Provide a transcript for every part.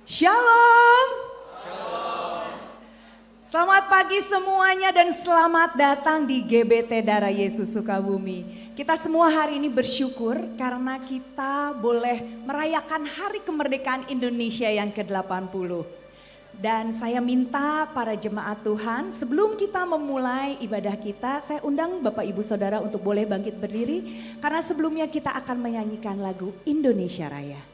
Shalom. Selamat pagi semuanya dan selamat datang di GBT Darah Yesus Sukabumi. Kita semua hari ini bersyukur karena kita boleh merayakan Hari Kemerdekaan Indonesia yang ke-80. Dan saya minta para jemaat Tuhan, sebelum kita memulai ibadah kita, saya undang Bapak Ibu Saudara untuk boleh bangkit berdiri. Karena sebelumnya kita akan menyanyikan lagu Indonesia Raya.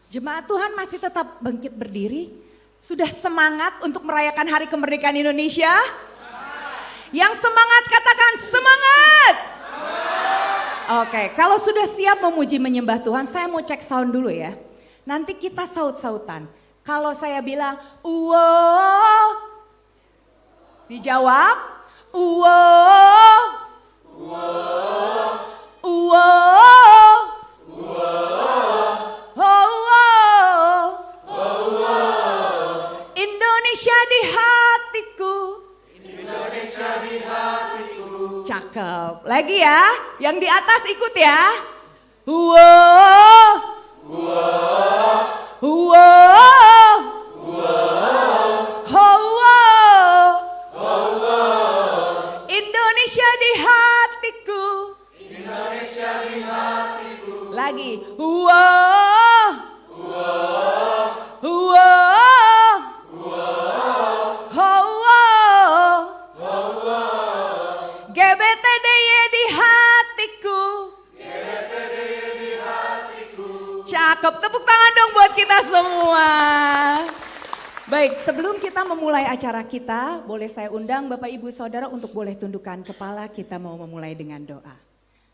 Jemaat Tuhan masih tetap bangkit berdiri? Sudah semangat untuk merayakan Hari Kemerdekaan Indonesia? Yang semangat katakan semangat! Oke, kalau sudah siap memuji menyembah Tuhan, saya mau cek sound dulu ya. Nanti kita saut-sautan. Kalau saya bilang, wow, dijawab, wow, wow, wow. Indonesia di hatiku. Indonesia di hatiku. Cakep. Lagi ya, yang di atas ikut ya. Wow. Wow. Wow. Wow. Wow. Indonesia di hatiku. Indonesia di hatiku. Lagi. Wow. Wow. Wow. GBTDY di hatiku. GBTDY di hatiku. Cakep, tepuk tangan dong buat kita semua. Baik, sebelum kita memulai acara kita, boleh saya undang Bapak Ibu Saudara untuk boleh tundukkan kepala, kita mau memulai dengan doa.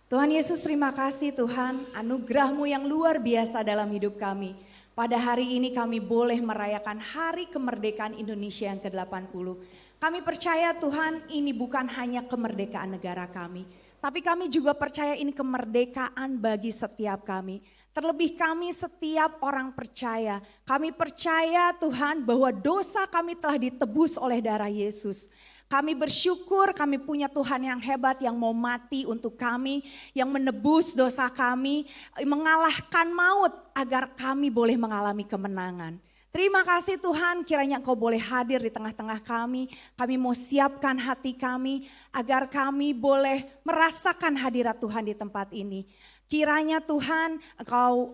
Tuhan Yesus, terima kasih Tuhan, anugerah-Mu yang luar biasa dalam hidup kami. Pada hari ini kami boleh merayakan Hari Kemerdekaan Indonesia yang ke-80. Kami percaya Tuhan ini bukan hanya kemerdekaan negara kami, tapi kami juga percaya ini kemerdekaan bagi setiap kami. Terlebih kami setiap orang percaya. Kami percaya Tuhan bahwa dosa kami telah ditebus oleh darah Yesus. Kami bersyukur kami punya Tuhan yang hebat yang mau mati untuk kami, yang menebus dosa kami, mengalahkan maut agar kami boleh mengalami kemenangan. Terima kasih Tuhan, kiranya Engkau boleh hadir di tengah-tengah kami. Kami mau siapkan hati kami agar kami boleh merasakan hadirat Tuhan di tempat ini. Kiranya Tuhan Engkau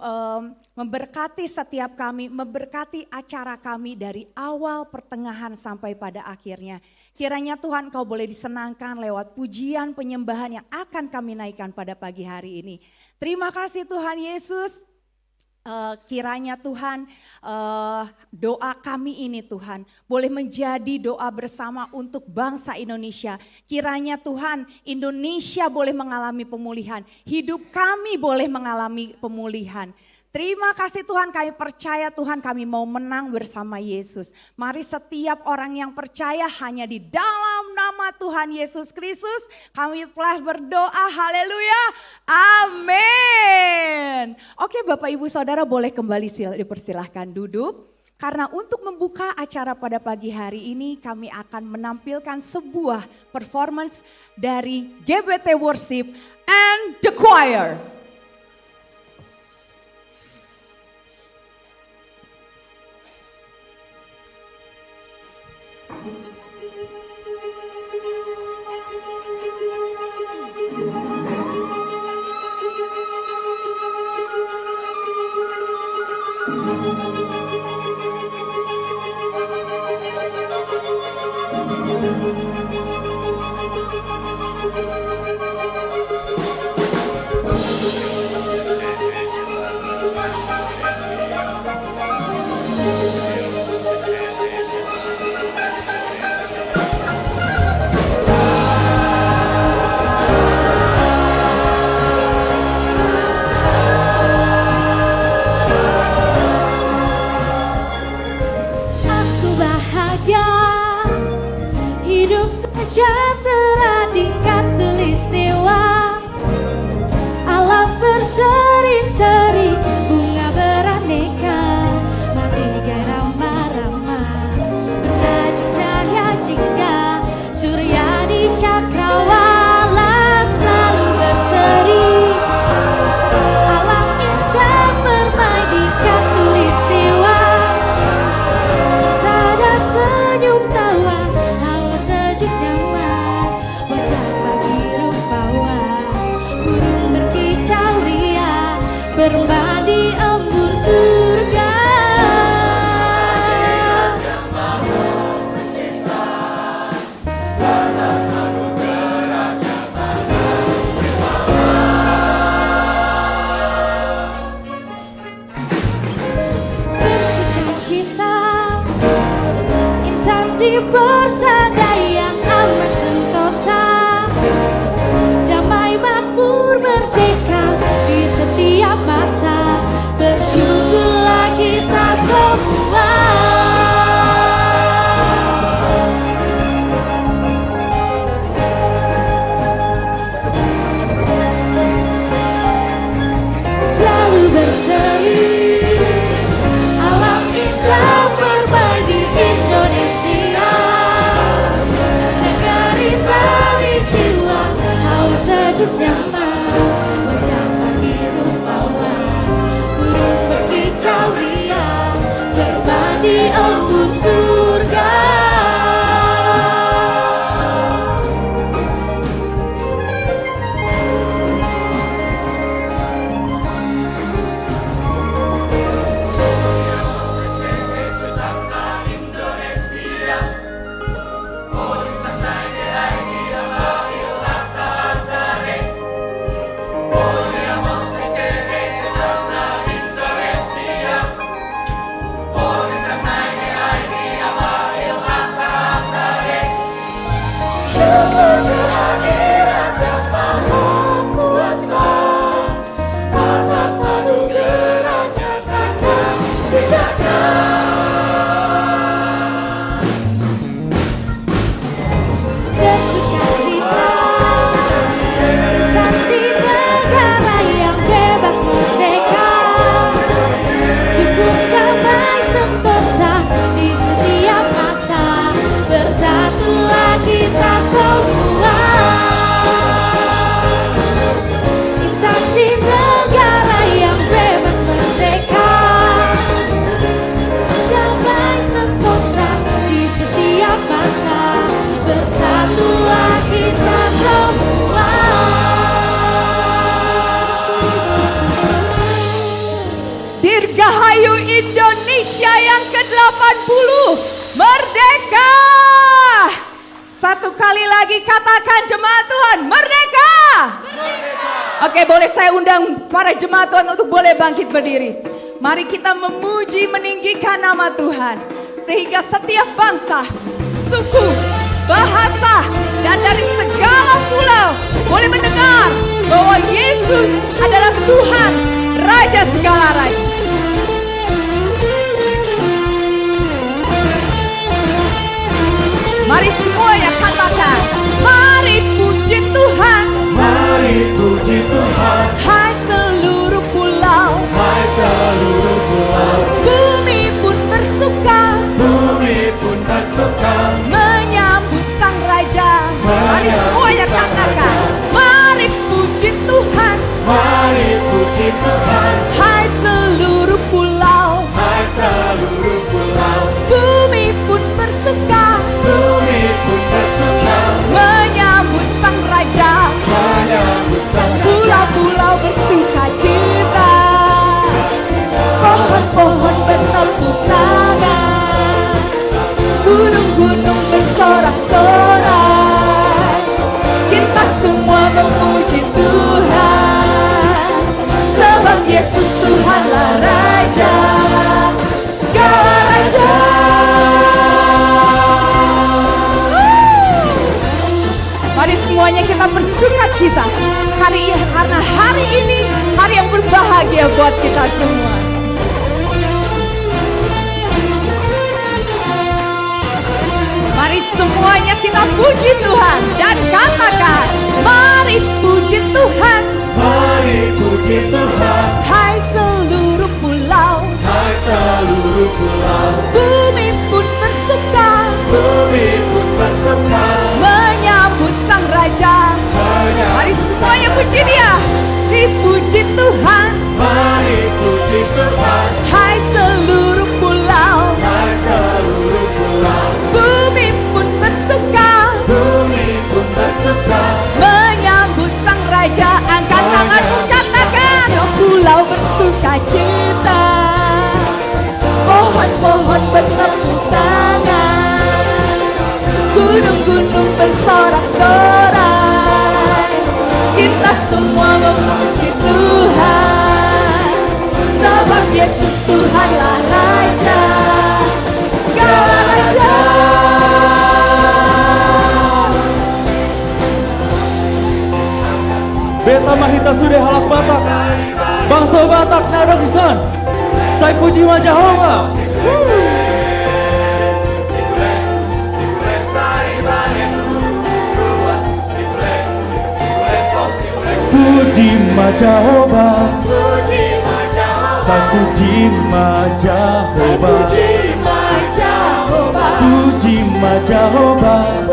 memberkati setiap kami, memberkati acara kami dari awal, pertengahan sampai pada akhirnya. Kiranya Tuhan Engkau boleh disenangkan lewat pujian penyembahan yang akan kami naikkan pada pagi hari ini. Terima kasih Tuhan Yesus. Kiranya Tuhan doa kami ini Tuhan boleh menjadi doa bersama untuk bangsa Indonesia. Kiranya Tuhan Indonesia boleh mengalami pemulihan, hidup kami boleh mengalami pemulihan. Terima kasih Tuhan, kami percaya Tuhan kami mau menang bersama Yesus. Mari setiap orang yang percaya hanya di dalam nama Tuhan Yesus Kristus kami telah berdoa, haleluya, amin. Oke Bapak Ibu Saudara boleh kembali dipersilahkan duduk. Karena untuk membuka acara pada pagi hari ini kami akan menampilkan sebuah performance dari GBT Worship and the Choir. Sejahtera di Katulistiwa, alam berseri-seri, bunga beraneka, maligai ramah-ramah, bertajuk cahaya jingga, surya di cakrawala selalu berseri, alam indah bermain di Katulistiwa, sada senyum tawa, hawa sejuk nyaman, wajah pagi rupawan, burung berkicau ria, bermain di embun surga. Bersukacita, insan di persada yang aman sentosa, damai makmur merdeka di setiap masa, bersyukurlah kita semua. Selalu berseri, alam indah bermain di Indonesia, negeri tali jiwa, haus sejuk nyaman, wajah pagi rupawan, burung berkicau ria, bermain di embun surga. Indonesia yang ke-80 merdeka. Satu kali lagi katakan jemaat Tuhan, merdeka. Oke, boleh saya undang para jemaat Tuhan untuk boleh bangkit berdiri. Mari kita memuji meninggikan nama Tuhan. Sehingga setiap bangsa, suku, bahasa, dan dari segala pulau boleh mendengar bahwa Yesus adalah Tuhan, Raja segala raja. Mari semuanya katakan, mari puji Tuhan. Mari puji Tuhan. Hai seluruh pulau, Hai seluruh pulau. bumi pun bersuka, Bumi pun bersuka menyambut Sang Raja. Mari Menyambut semuanya Sang katakan, Raja. mari puji Tuhan. Mari puji Tuhan. Hai seluruh pulau, Hai seluruh pulau. bumi pun bersuka, Bumi pun bersuka menyambut Sang Raja. menyambut Sang Raja. Pulau-pulau bersuka cita, pohon-pohon bertepuk tangan, gunung-gunung bersorak-sorai. Kita semua memuji Tuhan, sebab Yesus Tuhanlah Raja, segala raja. Mari semuanya kita bersuka cita karena hari ini hari yang berbahagia buat kita semua. Mari semuanya kita puji Tuhan dan katakan, mari puji Tuhan. Mari puji Tuhan. Hai seluruh pulau, Hai seluruh pulau. bumi pun bersuka, Bumi pun bersuka menyambut Sang Raja. Mari semuanya puji Dia. Dipuji Tuhan. Mari puji Tuhan. Hai seluruh pulau, Hai seluruh pulau. bumi pun bersuka, Bumi pun bersuka menyambut Sang Raja. Angkat tanganmu katakan, pulau bersuka cita, pohon-pohon bertepuk tangan, gunung-gunung bersorak-sorai. Kita semua memuji Tuhan, sebab Yesus Tuhanlah Raja, segala raja. Beta Mahita Sude Halak Batak, bangsa Batak Nadok Isan, saya puji wajah Jehovah. Puji ma Jehovah, saya puji ma Jehovah, puji ma Jehovah,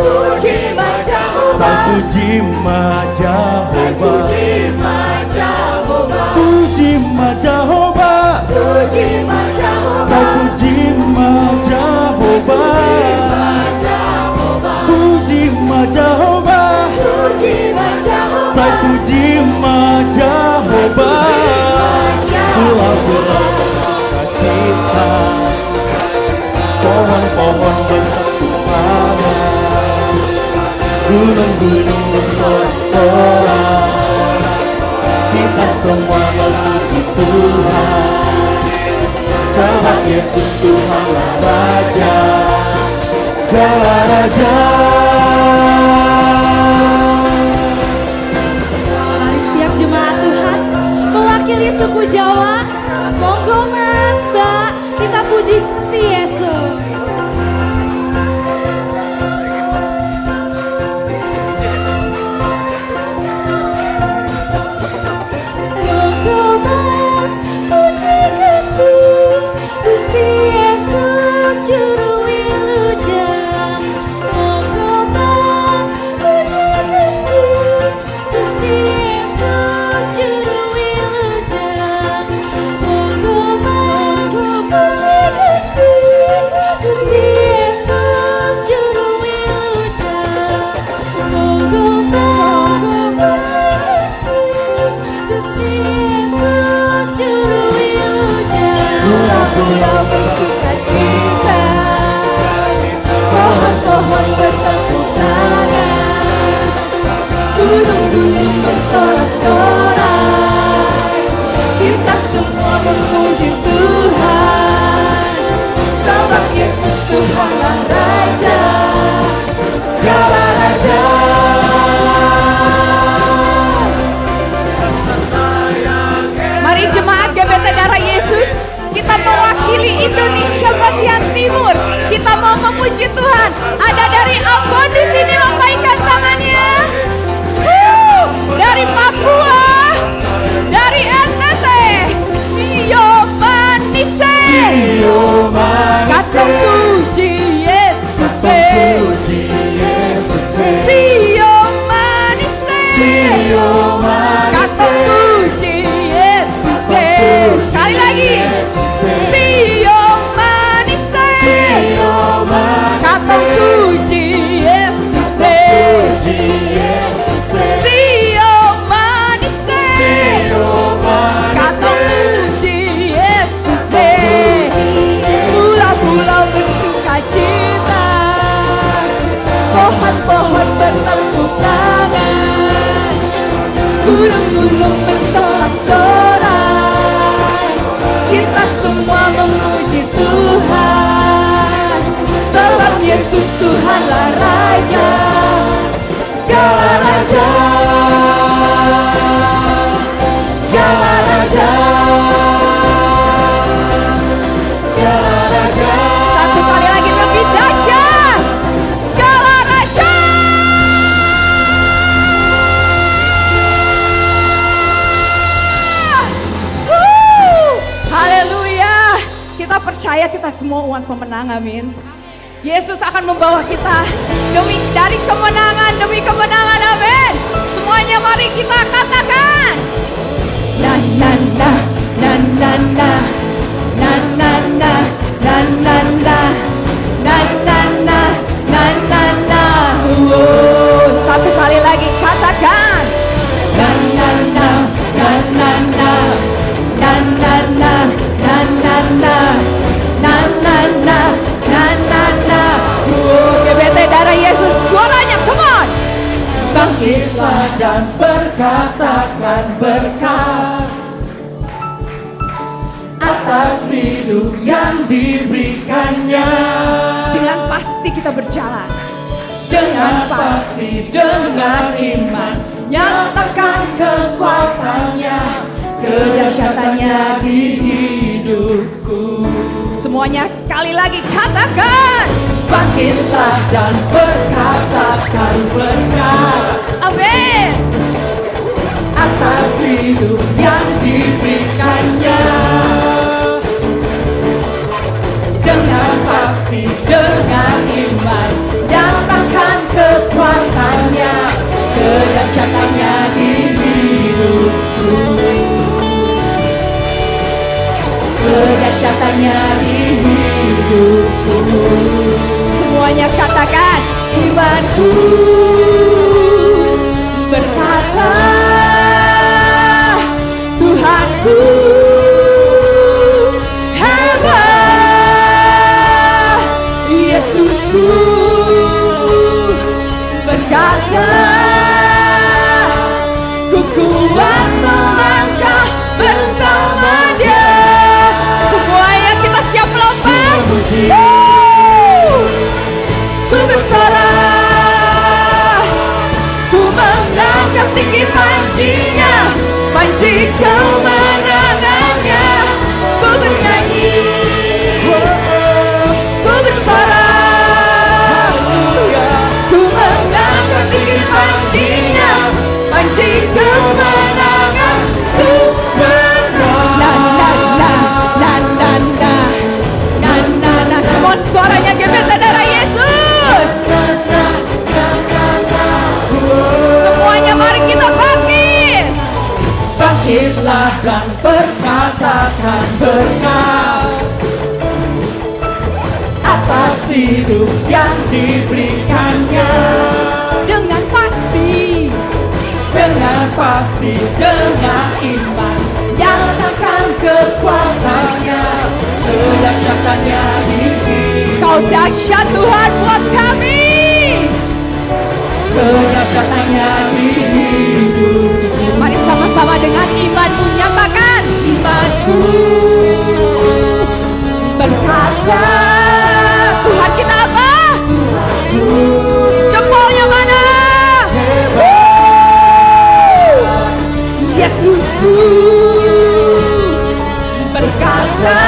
saya puji ma Jehovah, puji ma Jehovah, saya puji ma Jehovah, puji ma Jehovah, saya puji ma Jehovah. Pulau-pulau bersuka cita, pohon-pohon bertepuk tangan, gunung-gunung bersorak-sorak. Kita semua memuji Tuhan, sebab Yesus Tuhanlah Raja, segala raja. Mari setiap jemaat Tuhan mewakili suku Jawa. Monggo Mas, Mbak, kita puji Gusti Yesus. Monggo Mas, puji Gusti, Gusti Yesus juru wilujeng. Monggo Mas, puji Gusti, Gusti Yesus juru wilujeng. Monggo Mas, puji Gusti. kita mau memuji Tuhan. Ada dari Ambon di sini lambaikan tangannya. Dari Papua, dari NTT, Yo Manise. Kasih puji Yesus. Puji Yesus. Yo Manise. Kasih puji Yesus. Sekali lagi. Yo Manise. Kasih puji Yesus. Yo Manise. Kasih puji Yesus. Pulau-pulau bersuka cita, pohon-pohon bertepuk tangan, gunung-gunung bersorak-sorai. Kita semua memuji Tuhan, sebab Yesus Tuhanlah Raja, segala raja, segala raja. Satu kali lagi lebih dahsyat. Segala raja. Haleluya. Kita percaya kita semua umat pemenang, amin. Yesus akan membawa kita dari kemenangan demi kemenangan, amin. Semuanya mari kita katakan. Na na na na na na na na na na na na na na na na na na. Satu kali lagi katakan. Na na na na na na na na na na na na na na na na na na. GBT darah Yesus, suaranya, come on. Bangkitlah dan berkatakan berkat atas hidup yang diberikannya. Dengan pasti kita berjalan, Dengan pasti, dengan iman, nyatakan kekuatannya, kedahsyatannya di hidupku. semuanya sekali lagi katakan. Bangkitlah dan berkatakan berkat Amin. atas hidup yang diberikannya. Dengan pasti, dengan iman, nyatakan kekuatannya, kedahsyatannya di hidupku. Kedahsyatannya di hidupku. Semuanya katakan. Imanku berkata, Tuhanku hebat. Yesusku berkata, ku kuat melangkah bersama Dia. Semuanya kita siap lompat. Ku bersorak, ku mengangkat tinggi pancinya, panci kemenangannya. Ku bernyanyi, ku bersorak, ku mengangkat tinggi pancinya, panci kemenangan. Ku come on, suaranya GBT darah Yesus. Semuanya mari kita bangkit. Bangkitlah dan berkatakan berkat atas hidup yang diberikannya. Dengan pasti, Dengan pasti, dengan iman, nyatakan kekuatannya, kedahsyatannya di hidupku. Kau dahsyat Tuhan buat kami. Kedahsyatannya di hidupku. Mari sama-sama dengan imanmu nyatakan. Imanku Berkata, Tuhan kita apa? Jempolnya mana? Yesusku berkata,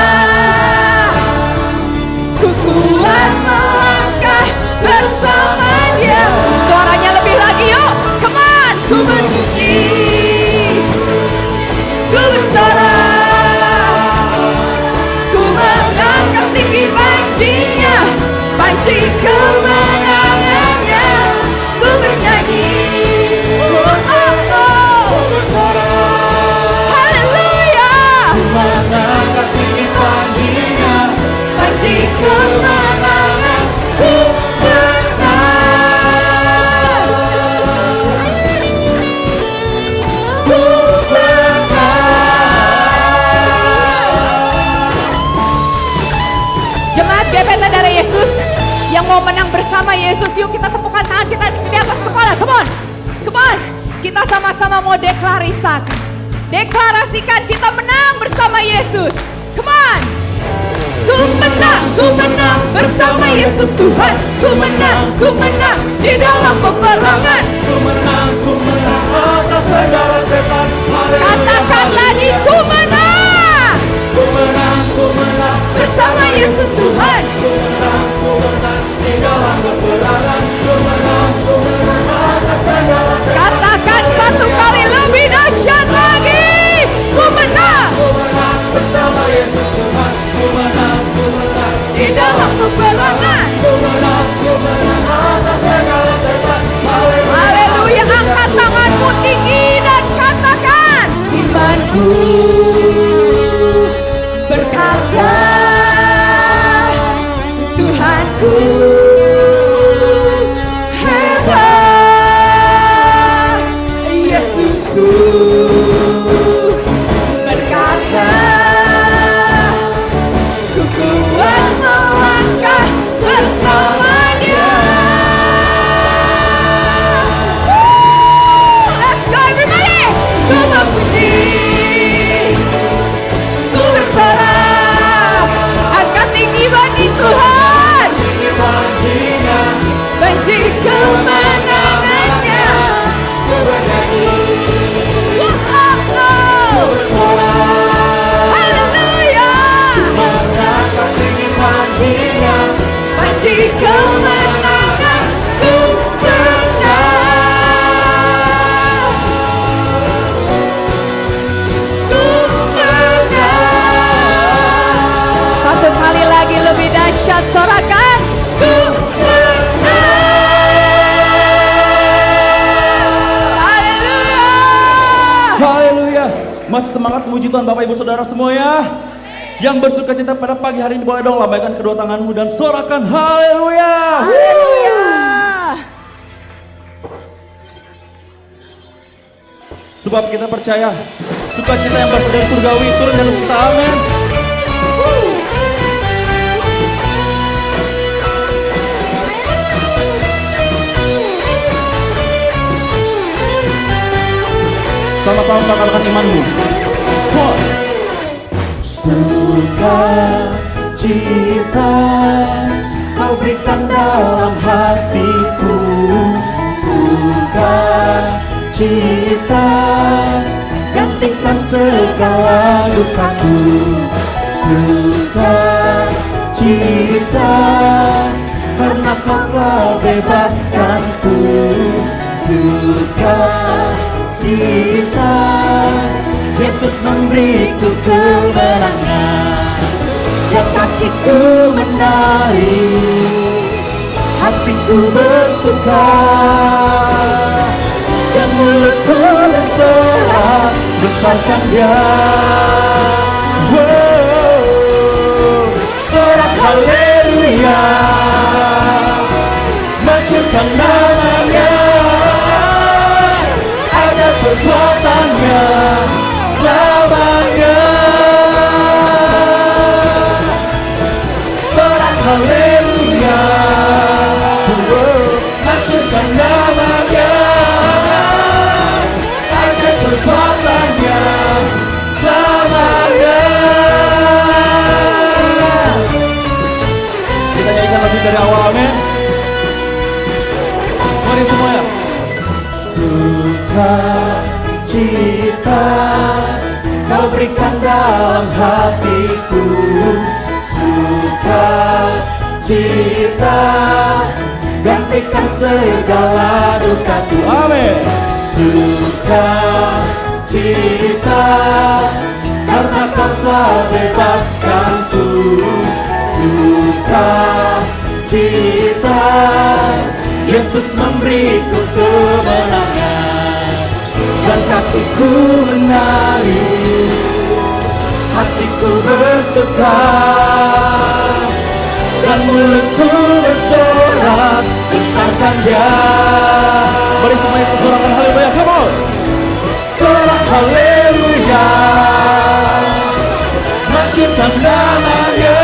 ku kuat semangat gebetan dari Yesus yang mau menang bersama Yesus. Yuk kita tepukan tangan kita di atas kepala. Come on, come on. Kita sama-sama mau deklarasikan kita menang bersama Yesus. Come on. Ku menang bersama Yesus Tuhan. Ku menang di dalam peperangan. Ku menang atas segala setan. Katakan lagi, ku menang bersama Yesus Tuhan. Ku menang di dalam peperangan. Ku menang atas segala setan. Katakan satu kali lebih dahsyat lagi. Ku menang Bersama Yesus Tuhan. Ku menang di dalam peperangan. Ku menang atas segala setan. Haleluya, angkat tanganmu tinggi dan katakan, imanku berkata, Tuhanku hebat, Yesusku berkata, ku kuat melangkah bersamanya. Let's go everybody. Ku memuji, ku bersorak, angkat tinggi bagi Tuhan, benci kemenangannya. Ku bernyanyi, haleluya, benci kemenangan. Ku menang, ku menang. Satu kali lagi lebih dahsyat, sorakan. Ku menang. Haleluya. Haleluya. Masih semangat memuji Tuhan Bapak Ibu Saudara semua ya. Yang bersuka cita pada pagi hari ini boleh dong lambaikan kedua tanganmu dan sorakan haleluya. Haleluya. Sebab kita percaya sukacita yang berasal dari surgawi turun di atas kita. Amin. Sama-sama katakan imanmu. Sukacita kau berikan dalam hatiku. Sukacita gantikan segala dukaku. Sukacita karena kau telah bebaskanku. Sukacita Yesus memberiku kemenangan. Dan kakiku menari, hatiku bersuka, dan mulutku bersorak, besarkan Dia. Wow, sorak haleluya, masyurkan namanya, ajar perbuatannya selamanya. Sorak haleluya, masyurkan namanya, ajar perbuatannya selamanya. Kita nyanyikan lebih dari awal, amin. Mari semuanya. Sukacita kau berikan dalam hatiku. Sukacita gantikan segala dukaku. Amin. Sukacita karena kau telah bebaskanku. Sukacita Yesus memberiku kemenangan. Dan kakiku menari, hatiku bersuka, dan mulutku bersorak, besarkan Dia. Mari semuanya bersorakan haleluya, come on. Sorak haleluya, masyurkan namanya,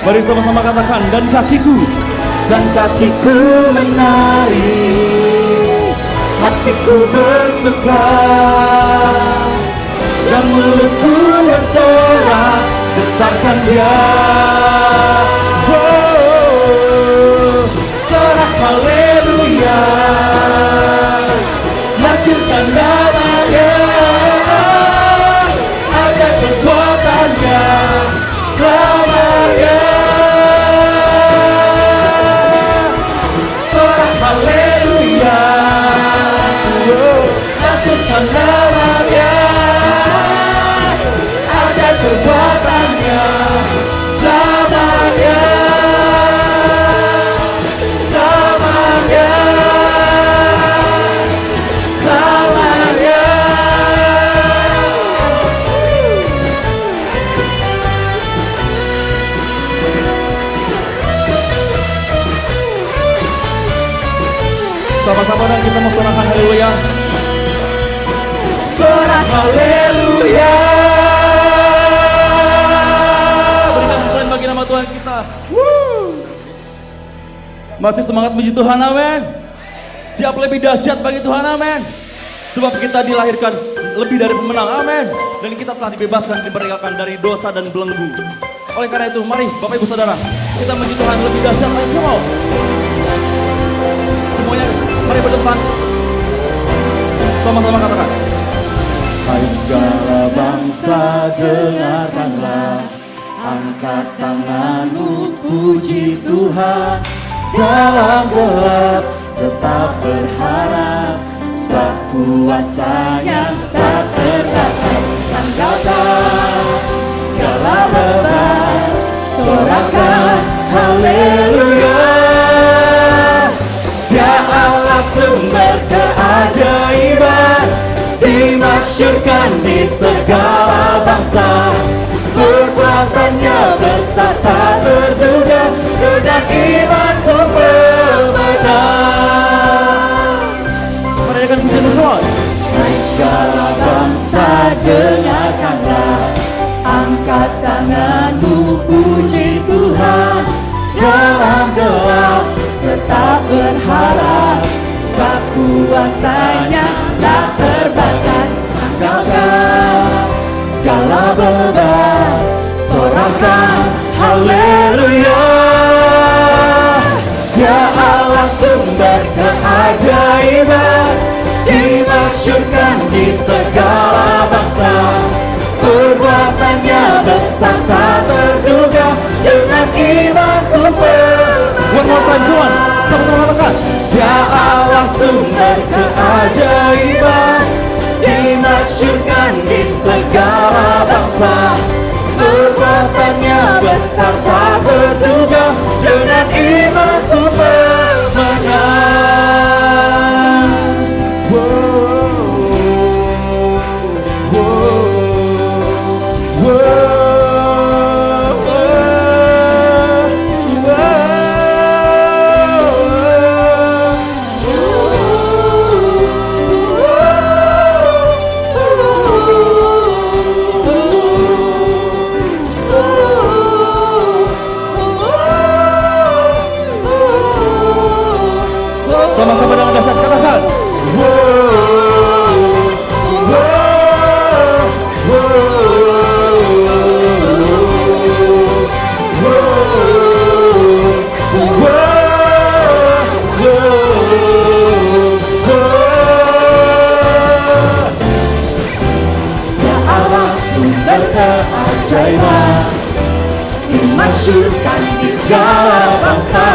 Mari sama-sama katakan, dan kakiku menari, hatiku bersuka, dan mulutku bersorak, besarkan Dia. Oh, sorak haleluya, masyurkan nama-Nya, ajaib kekuatan-Nya selamanya. Sorak haleluya, masyurkan nama-Nya, ajaib kekuatan-Nya selamanya. Selamanya, selamanya. sama-sama dan kita mau sorakan haleluya. Sorak haleluya. Berikan pujian bagi nama Tuhan kita. Masih semangat puji Tuhan, amin. Siap lebih dahsyat bagi Tuhan, amin. Sebab kita dilahirkan lebih dari pemenang, amin. Dan kita telah dibebaskan, diberikan dari dosa dan belenggu. Oleh karena itu, mari Bapak Ibu Saudara, kita puji Tuhan lebih dahsyat lagi. Come on. Semuanya, mari berdepan. Sama-sama katakan. Hai segala bangsa, dengarkanlah, angkat tanganmu, puji Tuhan. Dalam gelap tetap berharap, sebab kuasa-Nya tak terbatas. Tanggalkan segala beban, sorakan haleluya. Dia Allah sumber keajaiban, dimasyurkan di segala bangsa. Perbuatannya besar tak terduga, dan imanku pemenang. Merayakan pujian Tuhan. Hai segala bangsa, dengarkanlah, angkat tanganmu, puji Tuhan. Dalam gelap tetap berharap, sebab kuasa-Nya tak terbatas. Angkatkan segala beban, sorakan haleluya. Dia Allah sumber keajaiban, dimasyurkan di segala bangsa. Perbuatannya besar tak terduga, dengan imanku pemenang. One more time, Tuhan. Sama-sama katakan. Dia Allah sumber keajaiban, dimasyurkan di segala bangsa. Perbuatannya besar tak terduga, dengan imanku pemenang. Sama-sama dengan dahsyat katakan. Ya Allah sumber keajaiban, dimasyurkan di segala bangsa.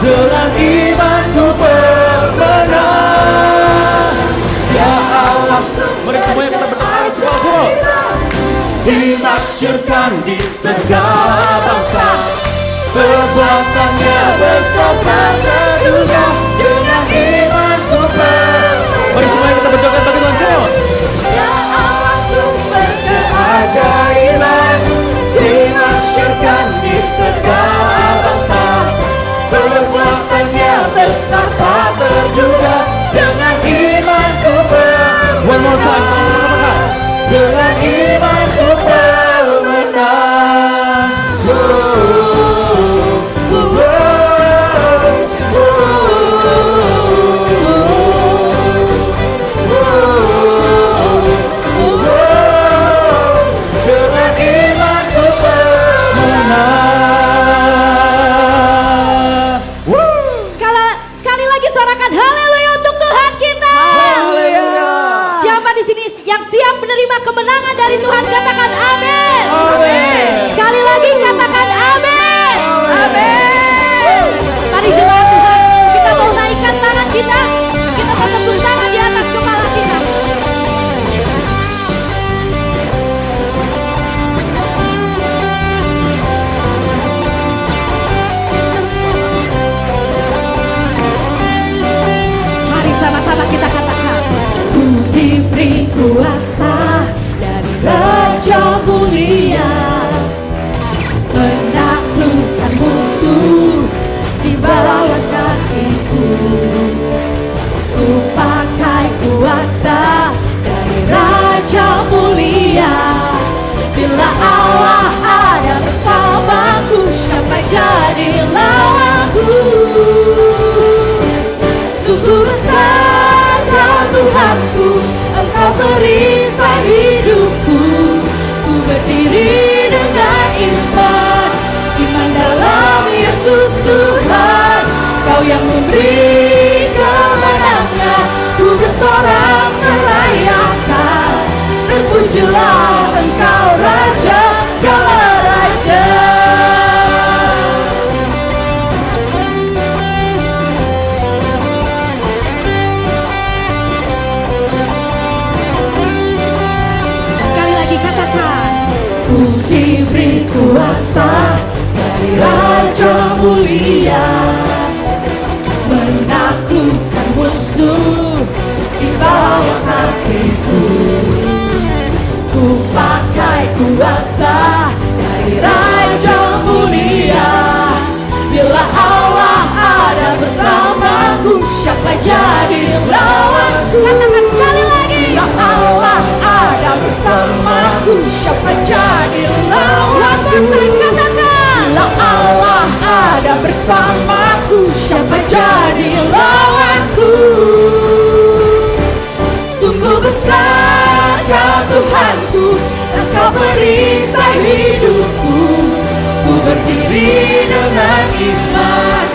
Dengan imanku pemenang. Ya Allah, Mari semuanya kita berdoa. dimasyurkan di segala bangsa. Perbuatannya besar tak terduga, dengan imanku pemenang. Mari semuanya kita berjoget bagi Tuhan. Come on. Ya Allah sumber keajaiban, dimasyurkan di segala bangsa. Perbuatannya besar tak terduga, dengan imanku pemenang. One more time. Sama-sama katakan. Dengan imanku pemenang. menerima kemenangan dari Tuhan, katakan amin. Amin. Sekali lagi katakan amin. Amin. Mari jemaat Tuhan, kita mau naikkan tangan kita. Kita mau tepuk tangan di atas kepala kita. Mari sama-sama kita katakan. Ku diberi kuasa dari Raja Mulia, menaklukkan musuh di bawah kakiku. Ku pakai kuasa dari Raja Mulia. Bila Allah ada bersamaku, siapa jadi lawanku? Sungguh besar Kau Tuhanku, Engkau perisai hidupku. Ku berdiri dengan iman, iman dalam Yesus Tuhan. Kau yang memberi kemenangan, ku bersorak merayakan. Terpujilah Engkau Raja segala raja. Sekali lagi katakan. Ku diberi kuasa dari Raja Mulia, menaklukkan musuh di bawah kakiku. Ku pakai kuasa dari Raja Mulia. Bila Allah ada bersamaku, siapa jadi lawanku? Katakan sekali lagi. Bila Allah ada bersamaku, siapa jadi lawanku? Katakan. Bila Allah ada bersamaku, siapa jadi lawanku? Sungguh besar Kau Tuhanku, Engkau perisai hidupku. Ku berdiri dengan iman,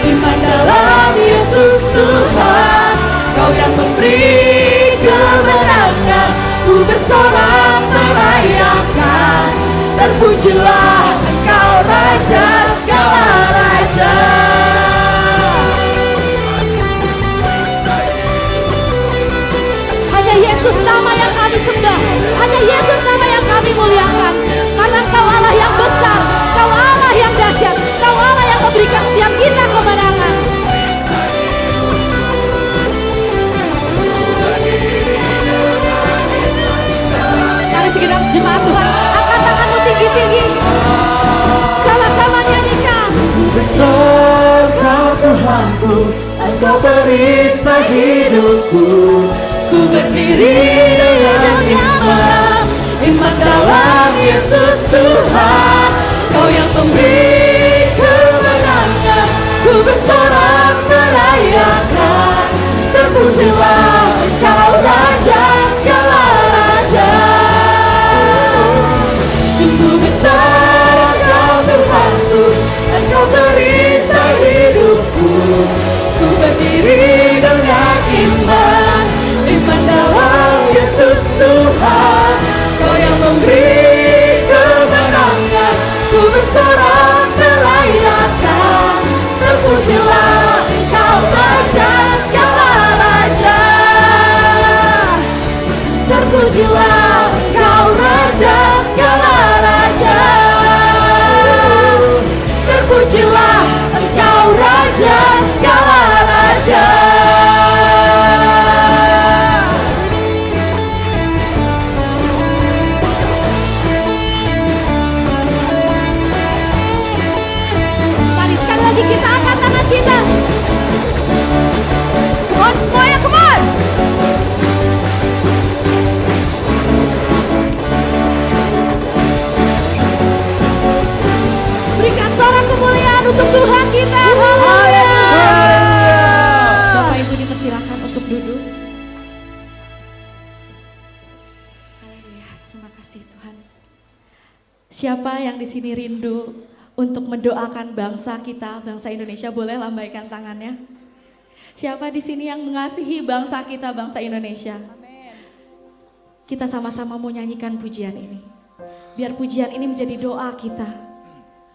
iman dalam Yesus Tuhan. Kau yang memberi kemenangan, ku bersorak merayakan. Terpujilah Engkau Raja segala raja. Hanya Yesus nama yang kami sembah, hanya Yesus nama yang kami muliakan. Karena Kau Allah yang besar, Kau Allah yang dahsyat, Kau Allah yang memberikan setiap kita kemenangan. Mari segenap jemaat Tuhan, angkat tanganmu tinggi-tinggi. Sama-sama nyanyikan. Sungguh besar Kau Tuhanku, Engkau perisai hidupku. Ku berdiri dengan iman, iman dalam Yesus Tuhan. Kau yang memberi kemenangan, ku bersorak merayakan. Terpujilah Engkau Raja segala raja. Sungguh besar Kau Tuhanku, Engkau perisai hidupku. Ku berdiri dengan iman, iman dalam Yesus Tuhan. Kau yang memberi kemenangan, ku bersorak merayakan. Terpujilah Engkau Raja segala raja. Terpujilah Engkau Raja segala raja. Terpujilah Engkau Raja segala raja. Mari sekali lagi kita angkat tangan kita. Come on semuanya, come on. Berikan sorak kemuliaan untuk Tuhan kita. Haleluya. Bapak Ibu dipersilakan untuk duduk. Haleluya, terima kasih Tuhan. Siapa yang di sini rindu untuk mendoakan bangsa kita, bangsa Indonesia, boleh lambaikan tangannya. Siapa di sini yang mengasihi bangsa kita, bangsa Indonesia? kita sama-sama mau nyanyikan pujian ini. Biar pujian ini menjadi doa kita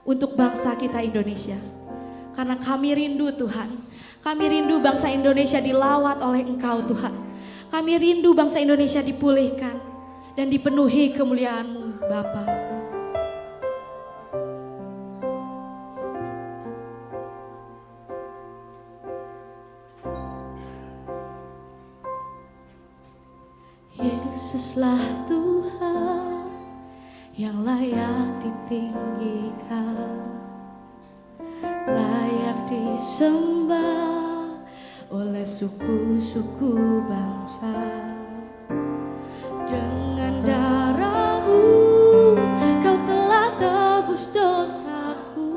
untuk bangsa kita Indonesia. Karena kami rindu Tuhan, kami rindu bangsa Indonesia dilawat oleh Engkau Tuhan. Kami rindu bangsa Indonesia dipulihkan dan dipenuhi kemuliaan-Mu Bapa. Yesuslah Tuhan yang layak ditinggikan, layak disembah oleh suku-suku bangsa. Dengan darah-Mu Kau telah tebus dosaku,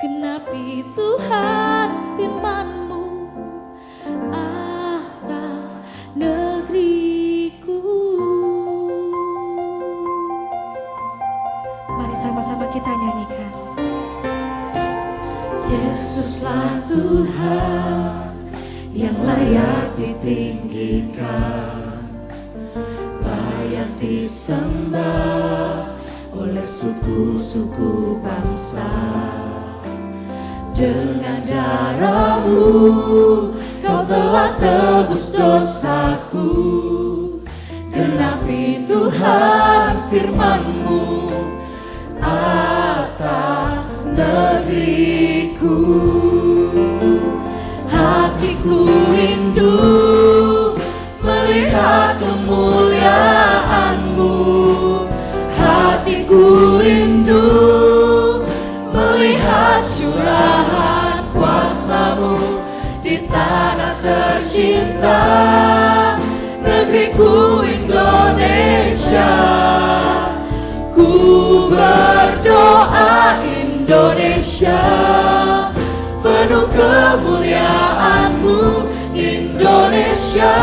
genapi Tuhan firman-Mu atas negeriku. Mari sama-sama kita nyanyikan. Yesuslah Tuhan yang layak ditinggikan, layak disembah oleh suku-suku bangsa. Dengan darah-Mu Kau telah tebus dosaku, genapi Tuhan firman-Mu atas negeriku. Hatiku rindu melihat kemuliaan-Mu, hatiku rindu melihat curahan kuasa-Mu di tanah tercinta, negeriku Indonesia. Ku berdoa Indonesia, penuh kemuliaan-Mu Indonesia,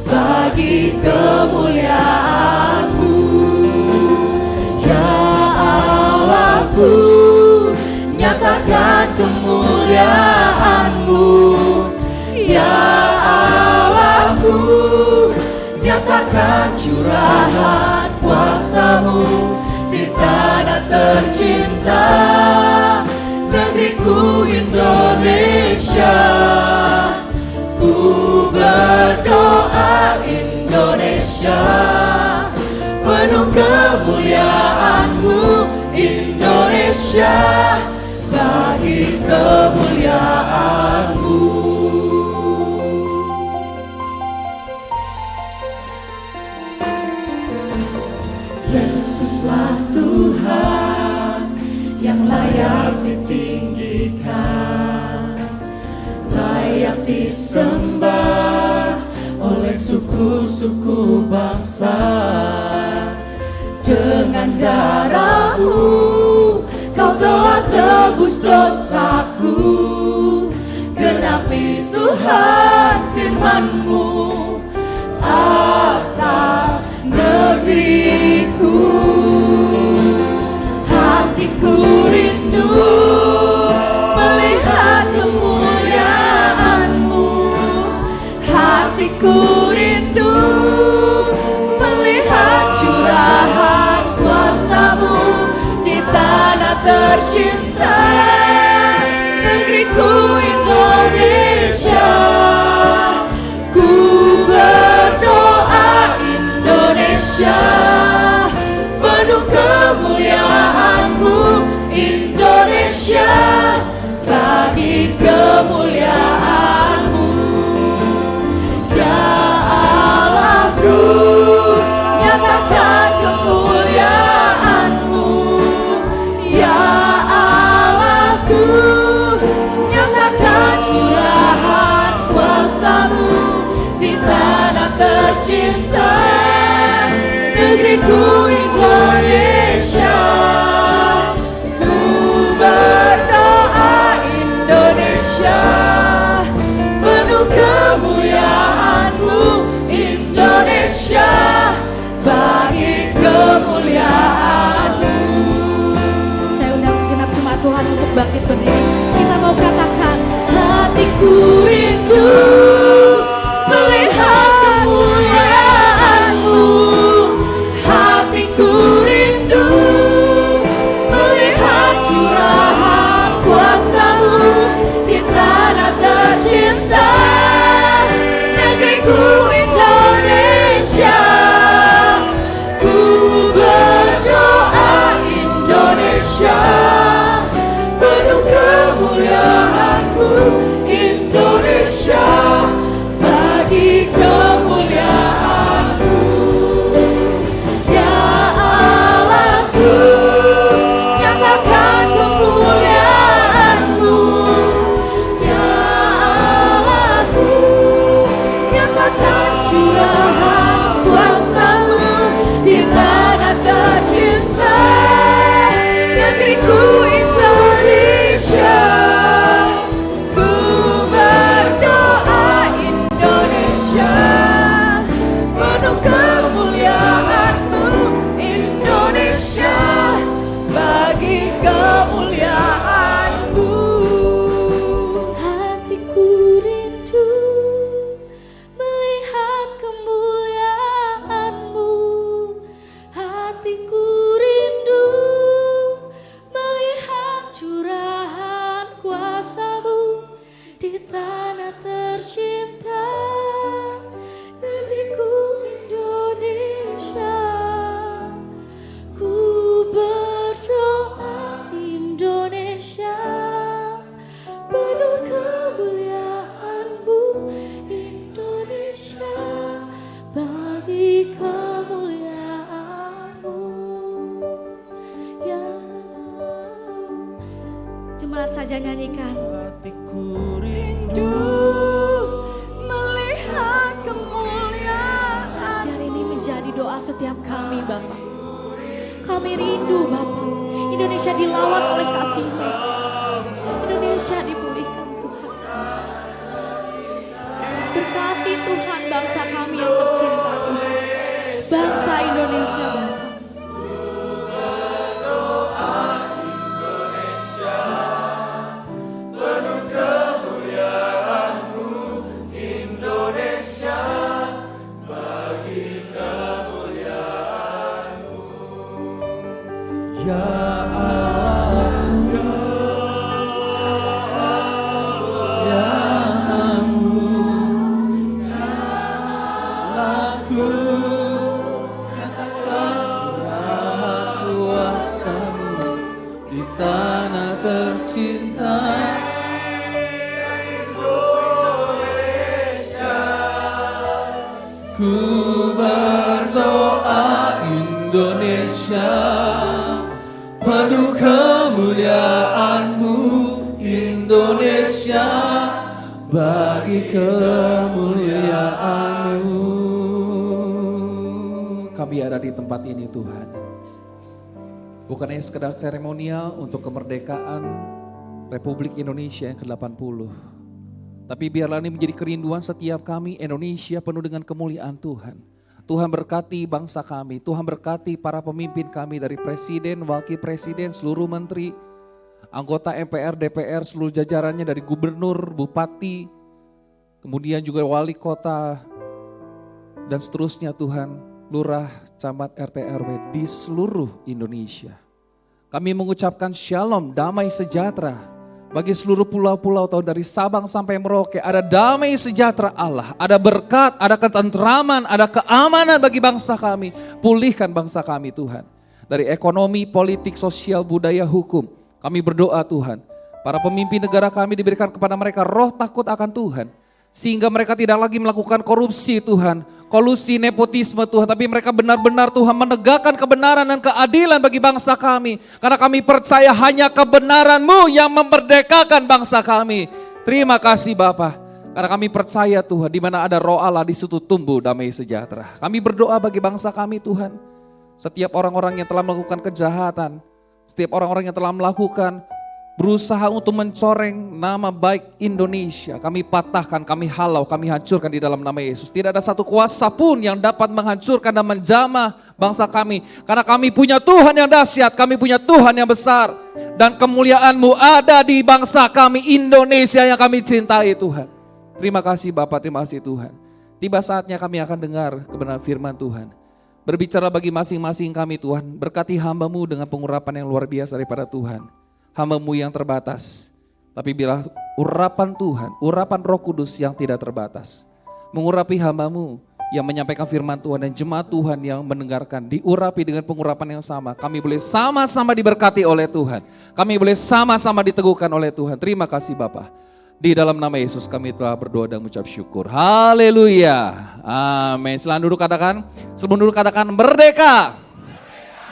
bagi kemuliaan-Mu. Ya Allahku, nyatakan kemuliaan-Mu. Ya Allahku, nyatakan curahan kuasa-Mu di tanah tercinta, negeriku Indonesia. Ku berdoa Indonesia, penuh kemuliaan-Mu Indonesia, bagi kemuliaan-Mu. Yesuslah Tuhan yang layak ditinggikan, layak disembah oleh suku-suku bangsa. Dengan darah-Mu Kau telah tebus dosaku, genapi Tuhan firman-Mu atas negeriku. Hatiku rindu melihat kemuliaan-Mu, hatiku rindu melihat curahan kuasa-Mu di tanah tercinta, negeriku curahan kuasa-Mu di tanah tercinta negeriku Indonesia. Ku berdoa Indonesia, penuh kemuliaan-Mu Indonesia, bagi kemuliaan-Mu. Hatiku rindu melihat kemuliaan-Mu. Hatiku rindu melihat curahan kuasa-Mu di tanah tercinta negeriku Indonesia. Ku berdoa Indonesia, penuh kemuliaan-Mu Indonesia, bagi kemuliaan-Mu. Ya, jemaat saja nyanyikan. Hatiku rindu Melihat kemuliaan. Biar ini menjadi doa setiap kami, Bapak. Kami rindu, Bapak. Indonesia dilawat oleh kasih-Mu. Indonesia dipulihkan, Tuhan. Berkati Tuhan bangsa kami yang tercinta, Tuhan. Bangsa Indonesia, Bapak. Ya Allah, ya Aku katakan kuasa-Mu di tanah tercinta Ku berdoa Indonesia, penuh kemuliaan-Mu Indonesia, bagi kemuliaan-Mu. Kami ada di tempat ini Tuhan, bukan hanya sekedar seremonial untuk kemerdekaan Republik Indonesia yang ke-80. Tapi biarlah ini menjadi kerinduan setiap kami, Indonesia penuh dengan kemuliaan Tuhan. Tuhan berkati bangsa kami, Tuhan berkati para pemimpin kami dari presiden, wakil presiden, seluruh menteri, anggota MPR, DPR, seluruh jajarannya dari gubernur, bupati, kemudian juga wali kota, dan seterusnya Tuhan, lurah, camat, RT, RW di seluruh Indonesia. Kami mengucapkan shalom, damai sejahtera bagi seluruh pulau-pulau atau dari Sabang sampai Merauke. Ada damai sejahtera Allah, ada berkat, ada ketentraman, ada keamanan bagi bangsa kami. Pulihkan bangsa kami Tuhan. Dari ekonomi, politik, sosial, budaya, hukum. Kami berdoa Tuhan, para pemimpin negara kami diberikan kepada mereka roh takut akan Tuhan. Sehingga mereka tidak lagi melakukan korupsi Tuhan, kolusi, nepotisme Tuhan. Tapi mereka benar-benar Tuhan menegakkan kebenaran dan keadilan bagi bangsa kami. Karena kami percaya hanya kebenaran-Mu yang memerdekakan bangsa kami. Terima kasih Bapa. Karena kami percaya Tuhan, di mana ada roh Allah di situ tumbuh damai sejahtera. Kami berdoa bagi bangsa kami Tuhan. Setiap orang-orang yang telah melakukan kejahatan, setiap orang-orang yang telah melakukan berusaha untuk mencoreng nama baik Indonesia, kami patahkan, kami halau, kami hancurkan di dalam nama Yesus. Tidak ada satu kuasa pun yang dapat menghancurkan dan menjamah bangsa kami. Karena kami punya Tuhan yang dahsyat, kami punya Tuhan yang besar. Dan kemuliaan-Mu ada di bangsa kami Indonesia yang kami cintai Tuhan. Terima kasih Bapak, terima kasih Tuhan. Tiba saatnya kami akan dengar kebenaran firman Tuhan. Berbicara bagi masing-masing kami Tuhan, berkati hamba-Mu dengan pengurapan yang luar biasa daripada Tuhan. Hamba-Mu yang terbatas, tapi bila urapan Tuhan, urapan Roh Kudus yang tidak terbatas, mengurapi hamba-Mu yang menyampaikan firman Tuhan dan jemaat Tuhan yang mendengarkan, diurapi dengan pengurapan yang sama. Kami boleh sama-sama diberkati oleh Tuhan, kami boleh sama-sama diteguhkan oleh Tuhan. Terima kasih Bapa. Di dalam nama Yesus kami telah berdoa dan mengucap syukur. Haleluya. Amin. Sebelum duduk katakan merdeka.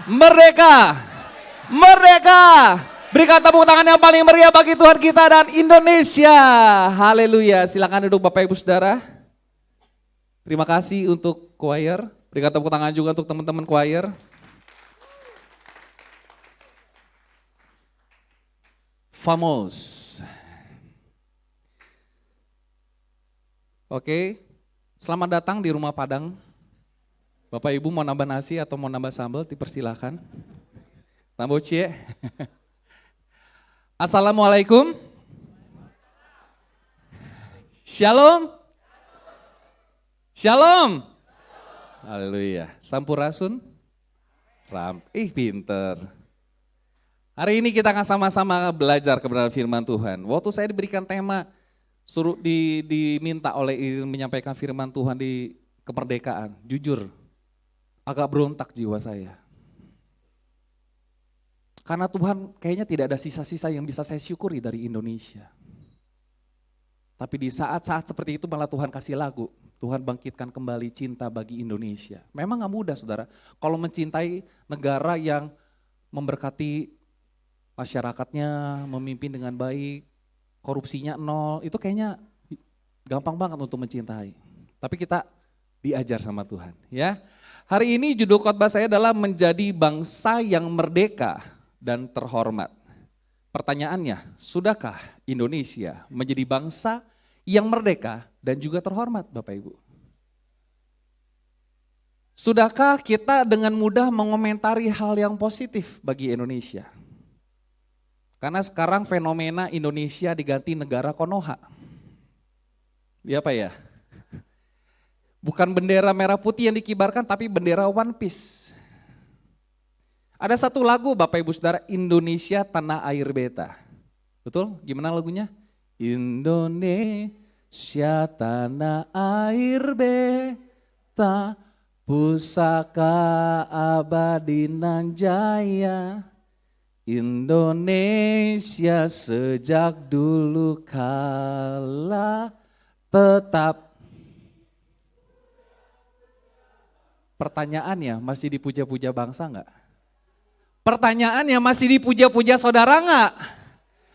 Merdeka. Merdeka. Berikan tepuk tangan yang paling meriah bagi Tuhan kita dan Indonesia. Haleluya. Silakan duduk Bapak Ibu Saudara. Terima kasih untuk choir. Berikan tepuk tangan juga untuk teman-teman choir. Famos. Oke, selamat datang di Rumah Padang. Bapak Ibu mau nambah nasi atau mau nambah sambal, dipersilahkan. Tambah cie. Assalamualaikum. Shalom. Shalom. Haleluya. Sampurasun. Pinter. Hari ini kita akan sama-sama belajar kebenaran firman Tuhan. Waktu saya diberikan tema, suruh diminta oleh menyampaikan firman Tuhan di kemerdekaan. Jujur, agak berontak jiwa saya. Karena Tuhan kayaknya tidak ada sisa-sisa yang bisa saya syukuri dari Indonesia. Tapi di saat-saat seperti itu malah Tuhan kasih lagu. Tuhan bangkitkan kembali cinta bagi Indonesia. Memang gak mudah saudara. Kalau mencintai negara yang memberkati masyarakatnya, memimpin dengan baik, korupsinya nol, itu kayaknya gampang banget untuk mencintai. Tapi kita diajar sama Tuhan. Ya. Hari ini judul khotbah saya adalah menjadi bangsa yang merdeka dan terhormat. Pertanyaannya, sudahkah Indonesia menjadi bangsa yang merdeka dan juga terhormat Bapak Ibu? Sudahkah kita dengan mudah mengomentari hal yang positif bagi Indonesia? Karena sekarang fenomena Indonesia diganti negara Konoha. Iya apa ya? Bukan bendera merah putih yang dikibarkan tapi bendera One Piece. Ada satu lagu Bapak Ibu Saudara, Indonesia Tanah Air Beta. Betul? Gimana lagunya? Indonesia Tanah Air Beta, pusaka abadi nan jaya. Indonesia sejak dulu kala tetap. Pertanyaannya, masih dipuja-puja bangsa enggak? Pertanyaannya, masih dipuja-puja saudara enggak?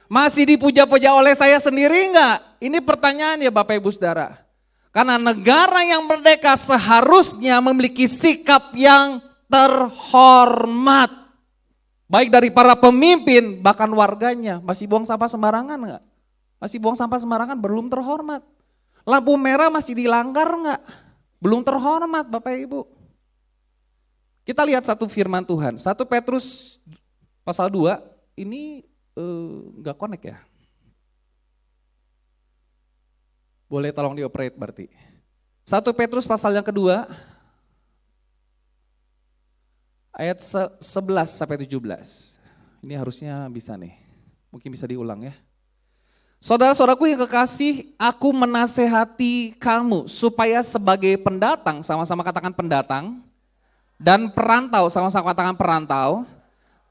Masih dipuja-puja oleh saya sendiri enggak? Ini pertanyaannya Bapak Ibu Saudara. Karena negara yang merdeka seharusnya memiliki sikap yang terhormat. Baik dari para pemimpin bahkan warganya. Masih buang sampah sembarangan enggak? Masih buang sampah sembarangan, belum terhormat. Lampu merah masih dilanggar enggak? Belum terhormat Bapak Ibu. Kita lihat satu firman Tuhan, 1 Petrus pasal 2, ini enggak connect ya? Boleh tolong dioperate berarti. 1 Petrus pasal yang kedua, ayat 11 sampai 17. Ini harusnya bisa nih, mungkin bisa diulang ya. Saudara-saudaraku yang kekasih, aku menasehati kamu supaya sebagai pendatang, sama-sama katakan pendatang, dan perantau, sama-sama katakan perantau,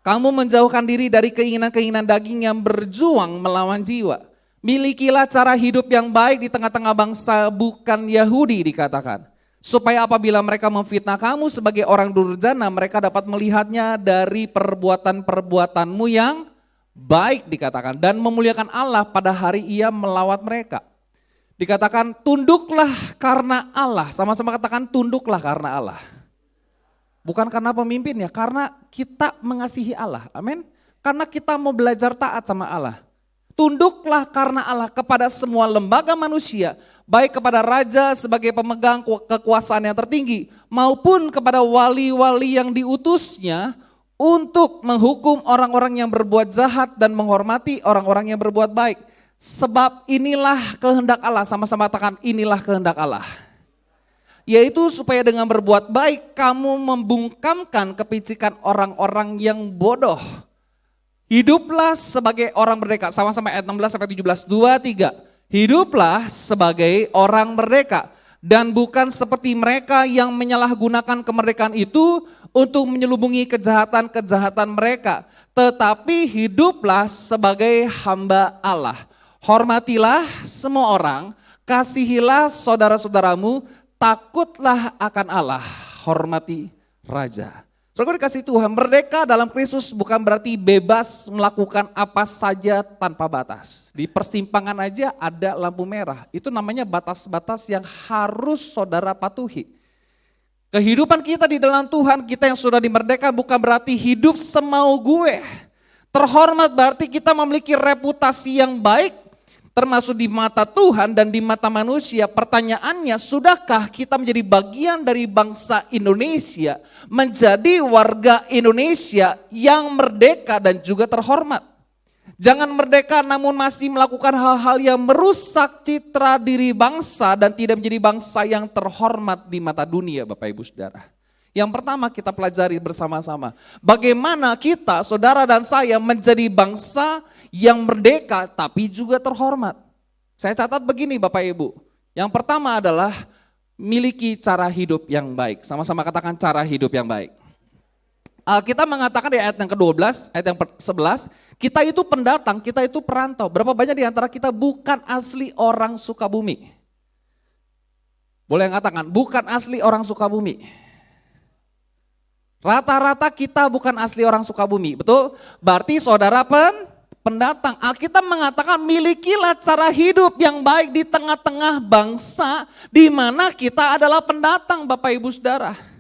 kamu menjauhkan diri dari keinginan-keinginan daging yang berjuang melawan jiwa. Milikilah cara hidup yang baik di tengah-tengah bangsa bukan Yahudi dikatakan. Supaya apabila mereka memfitnah kamu sebagai orang durjana, mereka dapat melihatnya dari perbuatan-perbuatanmu yang baik dikatakan. Dan memuliakan Allah pada hari ia melawat mereka. Dikatakan tunduklah karena Allah, sama-sama katakan tunduklah karena Allah. Bukan karena pemimpin ya, karena kita mengasihi Allah, amin. Karena kita mau belajar taat sama Allah. Tunduklah karena Allah kepada semua lembaga manusia, baik kepada raja sebagai pemegang kekuasaan yang tertinggi, maupun kepada wali-wali yang diutusnya untuk menghukum orang-orang yang berbuat jahat dan menghormati orang-orang yang berbuat baik. Sebab inilah kehendak Allah, sama-sama katakan inilah kehendak Allah. Yaitu supaya dengan berbuat baik kamu membungkamkan kepicikan orang-orang yang bodoh. Hiduplah sebagai orang merdeka, sama-sama ayat 16 sampai 17, 2, 3. Hiduplah sebagai orang merdeka dan bukan seperti mereka yang menyalahgunakan kemerdekaan itu untuk menyelubungi kejahatan-kejahatan mereka. Tetapi hiduplah sebagai hamba Allah. Hormatilah semua orang, kasihilah saudara-saudaramu, takutlah akan Allah, hormati raja. Saudara dikasih Tuhan, merdeka dalam Kristus bukan berarti bebas melakukan apa saja tanpa batas. Di persimpangan aja ada lampu merah. Itu namanya batas-batas yang harus saudara patuhi. Kehidupan kita di dalam Tuhan, kita yang sudah dimerdeka bukan berarti hidup semau gue. Terhormat berarti kita memiliki reputasi yang baik, termasuk di mata Tuhan dan di mata manusia. Pertanyaannya, sudahkah kita menjadi bagian dari bangsa Indonesia, menjadi warga Indonesia yang merdeka dan juga terhormat? Jangan merdeka namun masih melakukan hal-hal yang merusak citra diri bangsa dan tidak menjadi bangsa yang terhormat di mata dunia, Bapak Ibu Saudara. Yang pertama kita pelajari bersama-sama, bagaimana kita, saudara dan saya, menjadi bangsa yang merdeka tapi juga terhormat. Saya catat begini Bapak Ibu. Yang pertama adalah miliki cara hidup yang baik. Sama-sama katakan cara hidup yang baik. Kita mengatakan di ayat yang ke-12, ayat yang 11, kita itu pendatang, kita itu perantau. Berapa banyak di antara kita bukan asli orang Sukabumi? Boleh katakan, bukan asli orang Sukabumi. Rata-rata kita bukan asli orang Sukabumi, betul? Berarti saudara pendatang. Alkitab mengatakan milikilah cara hidup yang baik di tengah-tengah bangsa di mana kita adalah pendatang, Bapak Ibu Saudara.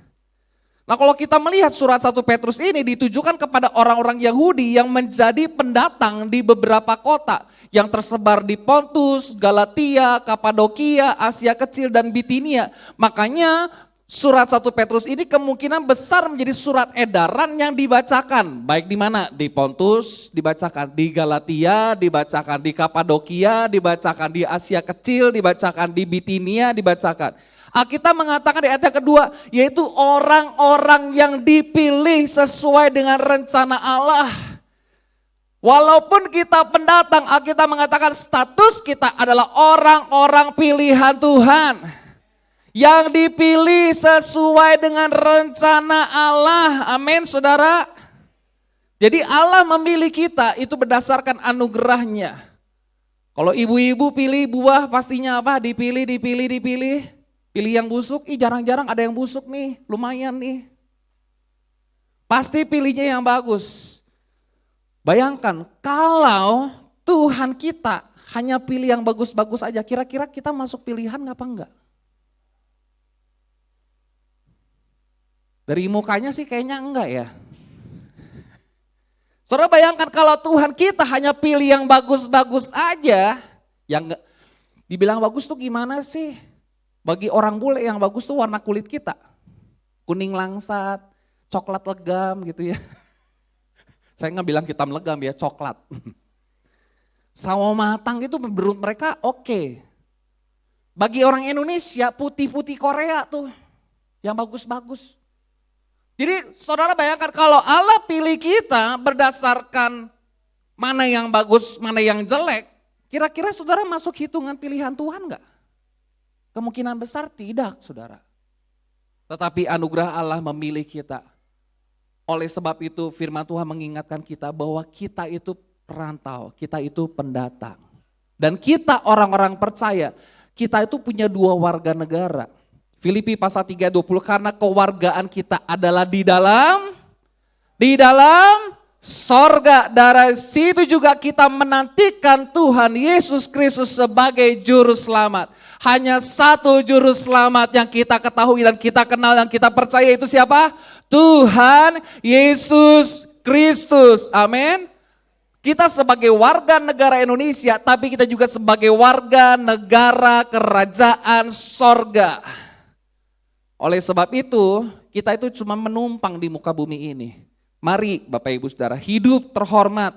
Nah, kalau kita melihat surat 1 Petrus ini ditujukan kepada orang-orang Yahudi yang menjadi pendatang di beberapa kota yang tersebar di Pontus, Galatia, Kapadokia, Asia Kecil dan Bitinia. Makanya surat 1 Petrus ini kemungkinan besar menjadi surat edaran yang dibacakan. Baik di mana? Di Pontus dibacakan, di Galatia dibacakan, di Kapadokia dibacakan, di Asia Kecil dibacakan, di Bitinia dibacakan. Alkitab mengatakan di ayat yang kedua, yaitu orang-orang yang dipilih sesuai dengan rencana Allah. Walaupun kita pendatang, Alkitab mengatakan status kita adalah orang-orang pilihan Tuhan. Yang dipilih sesuai dengan rencana Allah. Amin saudara. Jadi Allah memilih kita itu berdasarkan anugerahnya. Kalau ibu-ibu pilih buah pastinya apa? Dipilih. Pilih yang busuk, jarang-jarang ada yang busuk nih, lumayan nih. Pasti pilihnya yang bagus. Bayangkan kalau Tuhan kita hanya pilih yang bagus-bagus aja, kira-kira kita masuk pilihan apa enggak? Dari mukanya sih kayaknya enggak ya. Saudara bayangkan kalau Tuhan kita hanya pilih yang bagus-bagus aja, yang enggak, dibilang bagus tuh gimana sih? Bagi orang bule yang bagus tuh warna kulit kita. Kuning langsat, coklat legam gitu ya. Saya nggak bilang hitam legam ya, coklat. Sawo matang itu menurut mereka oke. Bagi orang Indonesia putih-putih Korea tuh yang bagus-bagus. Jadi saudara bayangkan kalau Allah pilih kita berdasarkan mana yang bagus, mana yang jelek. Kira-kira saudara masuk hitungan pilihan Tuhan nggak? Kemungkinan besar tidak, saudara. Tetapi anugerah Allah memilih kita. Oleh sebab itu firman Tuhan mengingatkan kita bahwa kita itu perantau, kita itu pendatang. Dan kita orang-orang percaya, kita itu punya dua warga negara. Filipi pasal 3:20, karena kewargaan kita adalah di dalam sorga. Dari situ juga kita menantikan Tuhan Yesus Kristus sebagai juru selamat. Hanya satu juru selamat yang kita ketahui dan kita kenal, yang kita percaya itu siapa? Tuhan Yesus Kristus. Amin. Kita sebagai warga negara Indonesia, tapi kita juga sebagai warga negara kerajaan sorga. Oleh sebab itu, kita itu cuma menumpang di muka bumi ini. Mari Bapak Ibu Saudara, hidup terhormat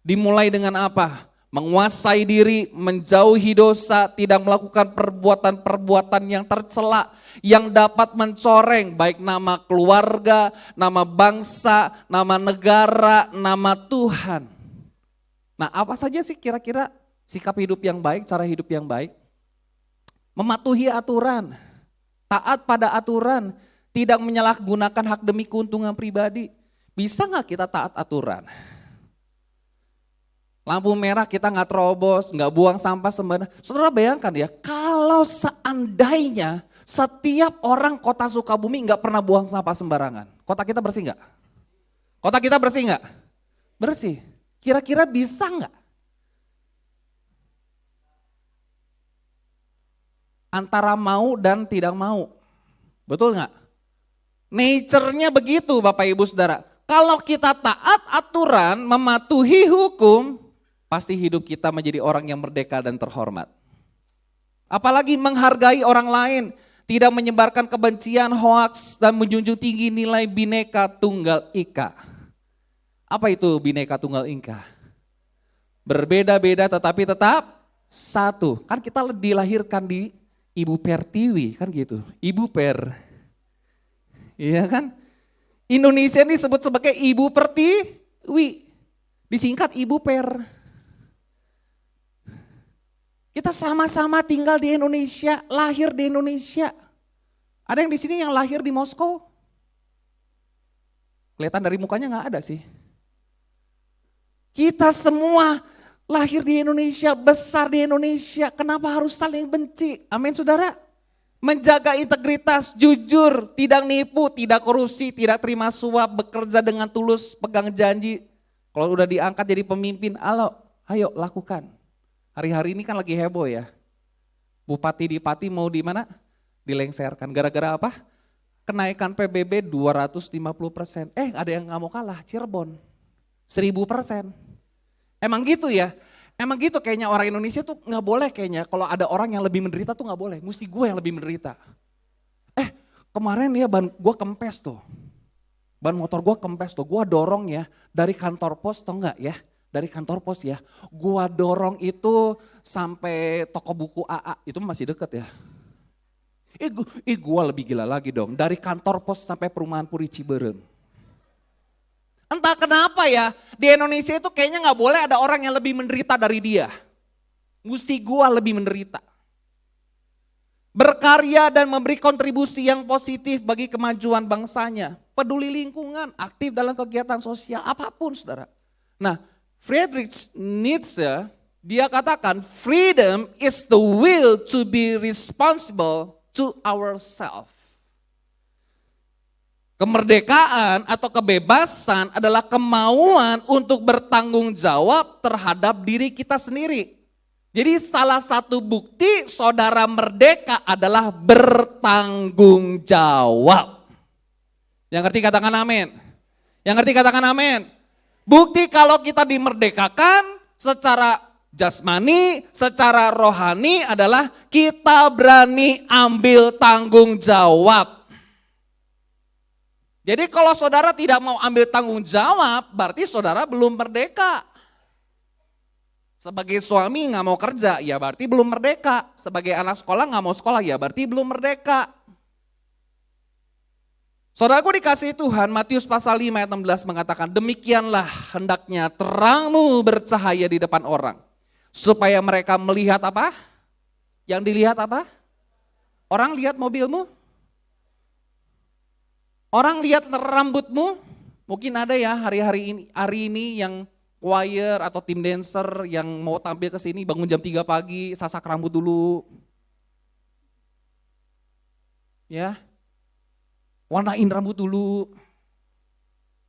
dimulai dengan apa? Menguasai diri, menjauhi dosa, tidak melakukan perbuatan-perbuatan yang tercela, yang dapat mencoreng baik nama keluarga, nama bangsa, nama negara, nama Tuhan. Nah, apa saja sih kira-kira sikap hidup yang baik, cara hidup yang baik? Mematuhi aturan, taat pada aturan, tidak menyalahgunakan hak demi keuntungan pribadi. Bisa nggak kita taat aturan? Lampu merah kita nggak terobos, nggak buang sampah sembarangan. Saudara bayangkan ya, kalau Kalau seandainya setiap orang kota Sukabumi nggak pernah buang sampah sembarangan, kota kita bersih nggak? Kota kita bersih nggak? Bersih. Kira-kira bisa nggak? Antara mau dan tidak mau. Betul nggak? Nature-nya begitu Bapak Ibu Saudara. Kalau kita taat aturan, mematuhi hukum, pasti hidup kita menjadi orang yang merdeka dan terhormat. Apalagi menghargai orang lain, tidak menyebarkan kebencian, hoaks, dan menjunjung tinggi nilai Bhinneka Tunggal Ika. Apa itu Bhinneka Tunggal Ika? Berbeda-beda tetapi tetap satu. Kan kita dilahirkan di Ibu Pertiwi, kan gitu. Ibu Per. Iya kan? Indonesia ini disebut sebagai Ibu Pertiwi. Disingkat Ibu Per. Kita sama-sama tinggal di Indonesia, lahir di Indonesia. Ada yang di sini yang lahir di Moskow? Kelihatan dari mukanya nggak ada sih. Kita semua lahir di Indonesia, besar di Indonesia. Kenapa harus saling benci? Amin saudara. Menjaga integritas, jujur, tidak nipu, tidak korupsi, tidak terima suap, bekerja dengan tulus, pegang janji. Kalau udah diangkat jadi pemimpin, ayo lakukan. Hari-hari ini kan lagi heboh ya. Bupati-dipati mau di mana? Dilengserkan. Gara-gara apa? Kenaikan PBB 250%. Ada yang nggak mau kalah, Cirebon. 1000%. Emang gitu ya? Emang gitu kayaknya orang Indonesia tuh nggak boleh kayaknya. Kalau ada orang yang lebih menderita tuh nggak boleh. Mesti gue yang lebih menderita. Kemarin ya ban gue kempes tuh. Ban motor gue kempes tuh. Gue dorong ya dari kantor pos tau nggak ya? Dari kantor pos ya, gua dorong itu sampai toko buku AA, itu masih deket ya. Gua lebih gila lagi dong, dari kantor pos sampai perumahan Puri Ciberem. Entah kenapa ya, di Indonesia itu kayaknya gak boleh ada orang yang lebih menderita dari dia. Mesti gua lebih menderita. Berkarya dan memberi kontribusi yang positif bagi kemajuan bangsanya. Peduli lingkungan, aktif dalam kegiatan sosial, apapun saudara. Nah, Friedrich Nietzsche, dia katakan freedom is the will to be responsible to ourselves. Kemerdekaan atau kebebasan adalah kemauan untuk bertanggung jawab terhadap diri kita sendiri. Jadi salah satu bukti saudara merdeka adalah bertanggung jawab. Yang ngerti katakan amin. Yang ngerti katakan amin. Bukti kalau kita dimerdekakan secara jasmani, secara rohani adalah kita berani ambil tanggung jawab. Jadi kalau saudara tidak mau ambil tanggung jawab, berarti saudara belum merdeka. Sebagai suami nggak mau kerja, ya berarti belum merdeka. Sebagai anak sekolah nggak mau sekolah, ya berarti belum merdeka. Saudaraku dikasihi Tuhan, Matius pasal 5 ayat 16 mengatakan, demikianlah hendaknya terangmu bercahaya di depan orang. Supaya mereka melihat apa? Yang dilihat apa? Orang lihat mobilmu? Orang lihat rambutmu? Mungkin ada ya hari ini yang choir atau tim dancer yang mau tampil ke sini bangun jam 3 pagi, sasak rambut dulu. Ya. Warnain rambut dulu.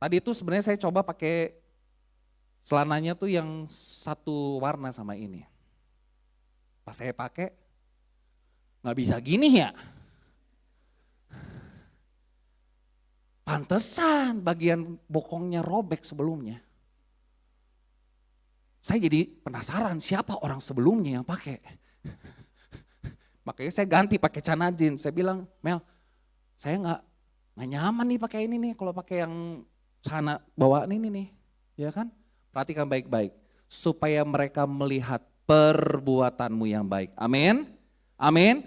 Tadi itu sebenarnya saya coba pakai celananya tuh yang satu warna sama ini. Pas saya pakai, nggak bisa gini ya. Pantesan bagian bokongnya robek sebelumnya. Saya jadi penasaran siapa orang sebelumnya yang pakai. Makanya saya ganti pakai celana jeans. Saya bilang, Mel, saya nggak nyaman nih pakai ini nih, kalau pakai yang celana bawaan ini nih, ya kan? Perhatikan baik-baik, supaya mereka melihat perbuatanmu yang baik. Amin, amin.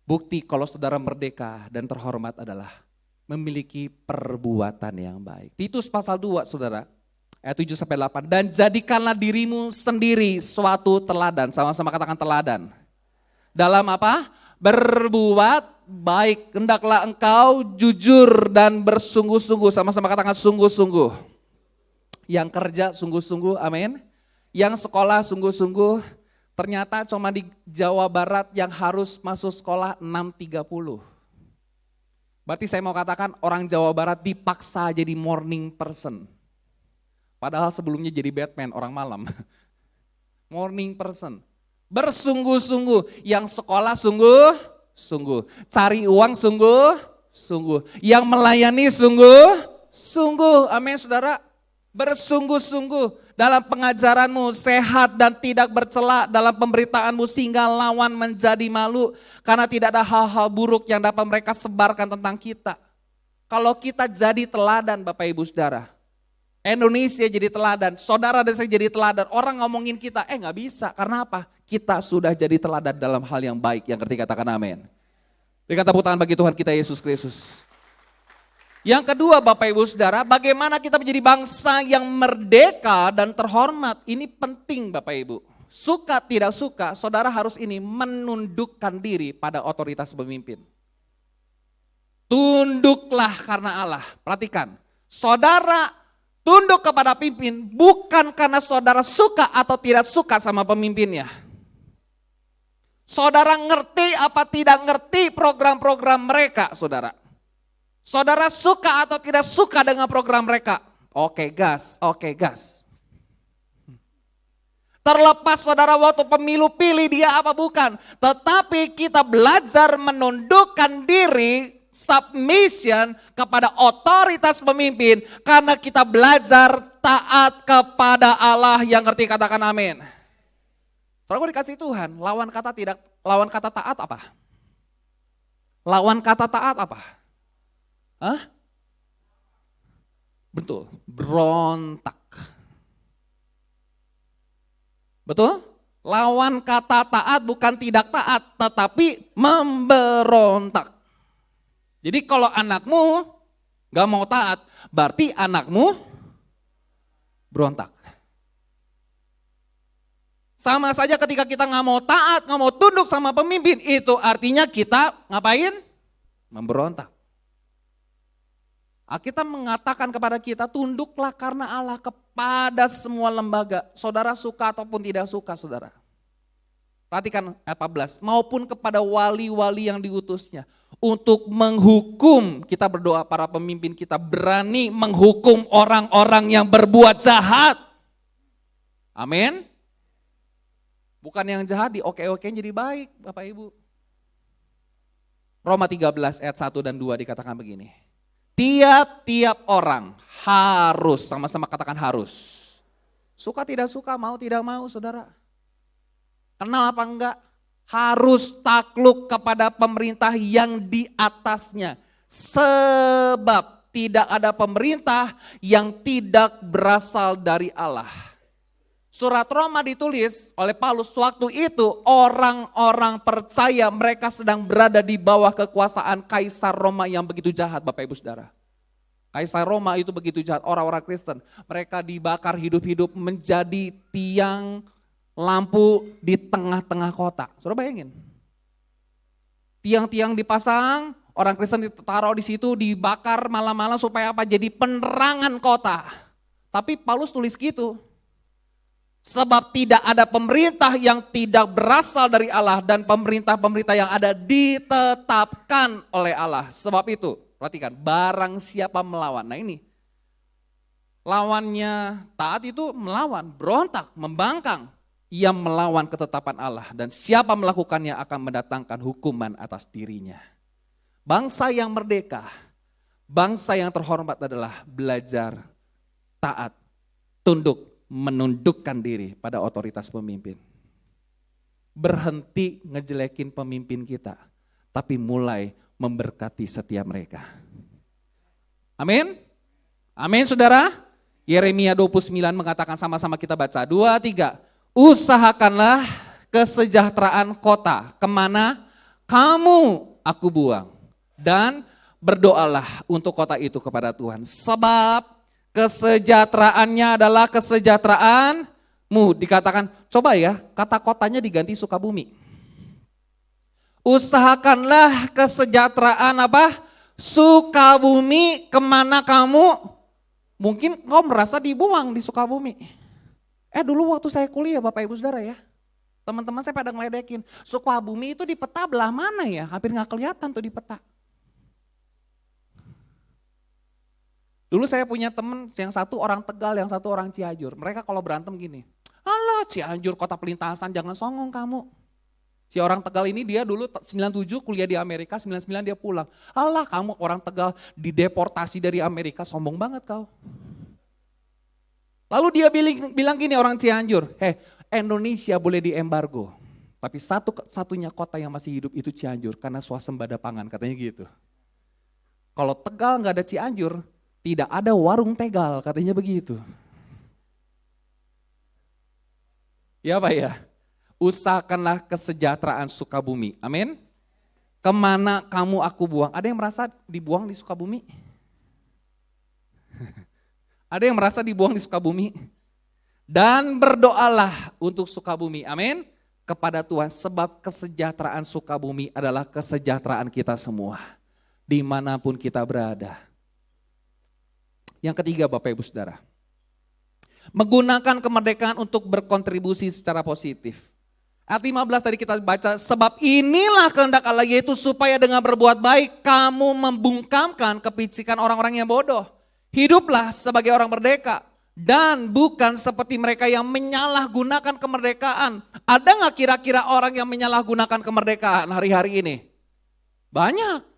Bukti kalau saudara merdeka dan terhormat adalah memiliki perbuatan yang baik. Titus pasal 2 saudara, ayat 7-8. Dan jadikanlah dirimu sendiri suatu teladan, sama-sama katakan teladan. Dalam apa? Berbuat baik, hendaklah engkau jujur dan bersungguh-sungguh, sama-sama katakan sungguh-sungguh. Yang kerja sungguh-sungguh, amin. Yang sekolah sungguh-sungguh, Ternyata cuma di Jawa Barat yang harus masuk sekolah 6.30. Berarti saya mau katakan orang Jawa Barat dipaksa jadi morning person. Padahal sebelumnya jadi Batman, orang malam. Morning person. Bersungguh-sungguh. Yang sekolah sungguh-sungguh. Cari uang sungguh-sungguh. Yang melayani sungguh-sungguh. Amin saudara. Bersungguh-sungguh. Dalam pengajaranmu sehat dan tidak bercela, dalam pemberitaanmu sehingga lawan menjadi malu. Karena tidak ada hal-hal buruk yang dapat mereka sebarkan tentang kita. Kalau kita jadi teladan Bapak Ibu Saudara. Indonesia jadi teladan, saudara dan saya jadi teladan. Orang ngomongin kita, gak bisa. Karena apa? Kita sudah jadi teladan dalam hal yang baik. Yang ngerti katakan amin. Berikan tepuk tangan bagi Tuhan kita Yesus Kristus. Yang kedua Bapak Ibu Saudara, bagaimana kita menjadi bangsa yang merdeka dan terhormat. Ini penting Bapak Ibu. Suka tidak suka, saudara harus ini menundukkan diri pada otoritas pemimpin. Tunduklah karena Allah. Perhatikan, saudara tunduk kepada pimpin bukan karena saudara suka atau tidak suka sama pemimpinnya. Saudara ngerti apa tidak ngerti program-program mereka, saudara. Saudara suka atau tidak suka dengan program mereka? Oke gas. Terlepas saudara waktu pemilu pilih dia apa bukan. Tetapi kita belajar menundukkan diri, submission kepada otoritas pemimpin. Karena kita belajar taat kepada Allah. Yang ngerti katakan amin. Saudara gue dikasih Tuhan, lawan kata taat apa? Lawan kata taat apa? Betul, berontak. Betul? Lawan kata taat bukan tidak taat, tetapi memberontak. Jadi kalau anakmu gak mau taat, berarti anakmu berontak. Sama saja ketika kita gak mau taat, gak mau tunduk sama pemimpin, itu artinya kita ngapain? Memberontak. Kita mengatakan kepada kita, tunduklah karena Allah kepada semua lembaga. Saudara suka ataupun tidak suka saudara. Perhatikan ayat 14, maupun kepada wali-wali yang diutusnya. Untuk menghukum, kita berdoa para pemimpin kita berani menghukum orang-orang yang berbuat jahat. Amin. Bukan yang jahat di oke-okein jadi baik Bapak Ibu. Roma 13 ayat 1 dan 2 dikatakan begini. Tiap-tiap orang harus, sama-sama katakan harus. Suka tidak suka, mau tidak mau saudara. Kenal apa enggak? Harus takluk kepada pemerintah yang di atasnya. Sebab tidak ada pemerintah yang tidak berasal dari Allah. Surat Roma ditulis oleh Paulus waktu itu orang-orang percaya mereka sedang berada di bawah kekuasaan Kaisar Roma yang begitu jahat Bapak Ibu Saudara. Kaisar Roma itu begitu jahat, orang-orang Kristen. Mereka dibakar hidup-hidup menjadi tiang lampu di tengah-tengah kota. Saudara bayangin. Tiang-tiang dipasang, orang Kristen ditaruh di situ, dibakar malam-malam supaya apa? Jadi penerangan kota. Tapi Paulus tulis gitu. Sebab tidak ada pemerintah yang tidak berasal dari Allah dan pemerintah-pemerintah yang ada ditetapkan oleh Allah. Sebab itu, perhatikan, barang siapa melawan. Nah ini, lawannya taat itu melawan, berontak, membangkang. Ia melawan ketetapan Allah dan siapa melakukannya akan mendatangkan hukuman atas dirinya. Bangsa yang merdeka, bangsa yang terhormat adalah belajar taat, tunduk, menundukkan diri pada otoritas pemimpin. Berhenti ngejelekin pemimpin kita, tapi mulai memberkati setiap mereka. Amin? Amin saudara? Yeremia 29 mengatakan sama-sama kita baca. 2, 3. Usahakanlah kesejahteraan kota kemana kamu aku buang. Dan berdoalah untuk kota itu kepada Tuhan. Sebab kesejahteraannya adalah kesejahteraanmu. Dikatakan, coba ya, kata kotanya diganti Sukabumi. Usahakanlah kesejahteraan apa? Sukabumi, kemana kamu? Mungkin kau merasa dibuang di Sukabumi. Dulu waktu saya kuliah Bapak Ibu Saudara ya. Teman-teman saya pada ngeledekin. Sukabumi itu di peta belah mana ya? Hampir nggak kelihatan tuh di peta. Dulu saya punya temen yang satu orang Tegal, yang satu orang Cianjur. Mereka kalau berantem gini, alah Cianjur kota pelintasan, jangan songong kamu. Si orang Tegal ini dia dulu 97 kuliah di Amerika, 99 dia pulang. Alah kamu orang Tegal dideportasi dari Amerika, sombong banget kau. Lalu dia bilang gini orang Cianjur, Indonesia boleh diembargo. Tapi satu-satunya kota yang masih hidup itu Cianjur karena swasembada pangan, katanya gitu. Kalau Tegal nggak ada Cianjur, tidak ada warung Tegal, katanya begitu. Ya Pak ya, usahakanlah kesejahteraan Sukabumi, amin. Kemana kamu aku buang, ada yang merasa dibuang di Sukabumi? Ada yang merasa dibuang di Sukabumi? Dan berdoalah untuk Sukabumi, amin. Kepada Tuhan, sebab kesejahteraan Sukabumi adalah kesejahteraan kita semua. Dimanapun kita berada. Yang ketiga Bapak Ibu Saudara, menggunakan kemerdekaan untuk berkontribusi secara positif. Ayat 15 tadi kita baca, sebab inilah kehendak Allah yaitu supaya dengan berbuat baik kamu membungkamkan kepicikan orang-orang yang bodoh. Hiduplah sebagai orang merdeka dan bukan seperti mereka yang menyalahgunakan kemerdekaan. Ada nggak kira-kira orang yang menyalahgunakan kemerdekaan hari-hari ini? Banyak.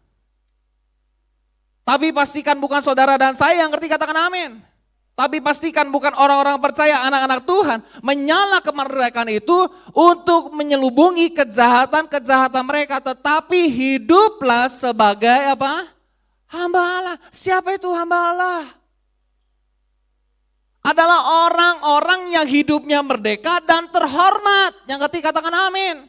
Tapi pastikan bukan saudara dan saya yang ngerti, katakan amin. Tapi pastikan bukan orang-orang percaya, anak-anak Tuhan menyala kemerdekaan itu untuk menyelubungi kejahatan-kejahatan mereka. Tetapi hiduplah sebagai apa? Hamba Allah. Siapa itu hamba Allah? Adalah orang-orang yang hidupnya merdeka dan terhormat. Yang ketiga katakan amin.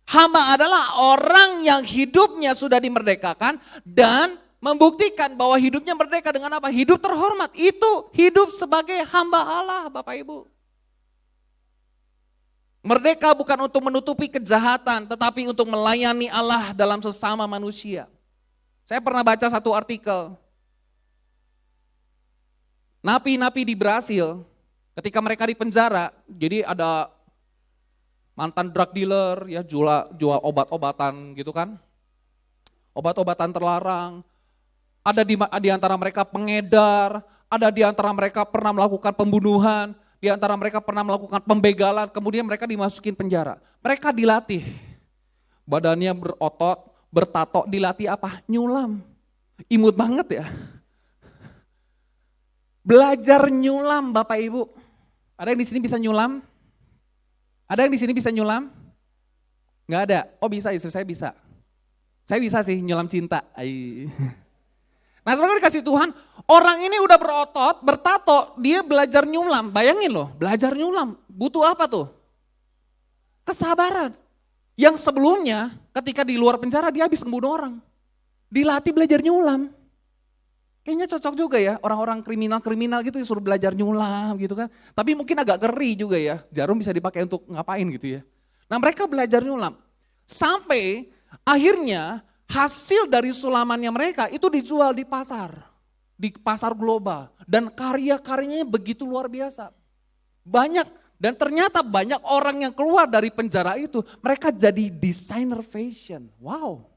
Hamba adalah orang yang hidupnya sudah dimerdekakan dan membuktikan bahwa hidupnya merdeka dengan apa? Hidup terhormat. Itu hidup sebagai hamba Allah, Bapak Ibu. Merdeka bukan untuk menutupi kejahatan, tetapi untuk melayani Allah dalam sesama manusia. Saya pernah baca satu artikel. Napi-napi di Brasil, ketika mereka di penjara, jadi ada mantan drug dealer, ya jual obat-obatan gitu kan. Obat-obatan terlarang. Ada di antara mereka pengedar, ada di antara mereka pernah melakukan pembunuhan, di antara mereka pernah melakukan pembegalan, kemudian mereka dimasukin penjara. Mereka dilatih, badannya berotot, bertato, dilatih apa? Nyulam. Imut banget ya. Belajar nyulam Bapak Ibu. Ada yang di sini bisa nyulam? Ada yang di sini bisa nyulam? Nggak ada? Oh bisa, istri saya bisa. Saya bisa sih nyulam cinta. Nah saudara dikasih Tuhan, orang ini udah berotot, bertato, dia belajar nyulam. Bayangin loh, belajar nyulam. Butuh apa tuh? Kesabaran. Yang sebelumnya ketika di luar penjara dia habis ngebunuh orang. Dilatih belajar nyulam. Kayaknya cocok juga ya, orang-orang kriminal-kriminal gitu disuruh belajar nyulam gitu kan. Tapi mungkin agak ngeri juga ya, jarum bisa dipakai untuk ngapain gitu ya. Nah mereka belajar nyulam. Sampai akhirnya hasil dari sulamannya mereka itu dijual di pasar global. Dan karya-karyanya begitu luar biasa. Banyak, dan ternyata banyak orang yang keluar dari penjara itu, mereka jadi desainer fashion. Wow,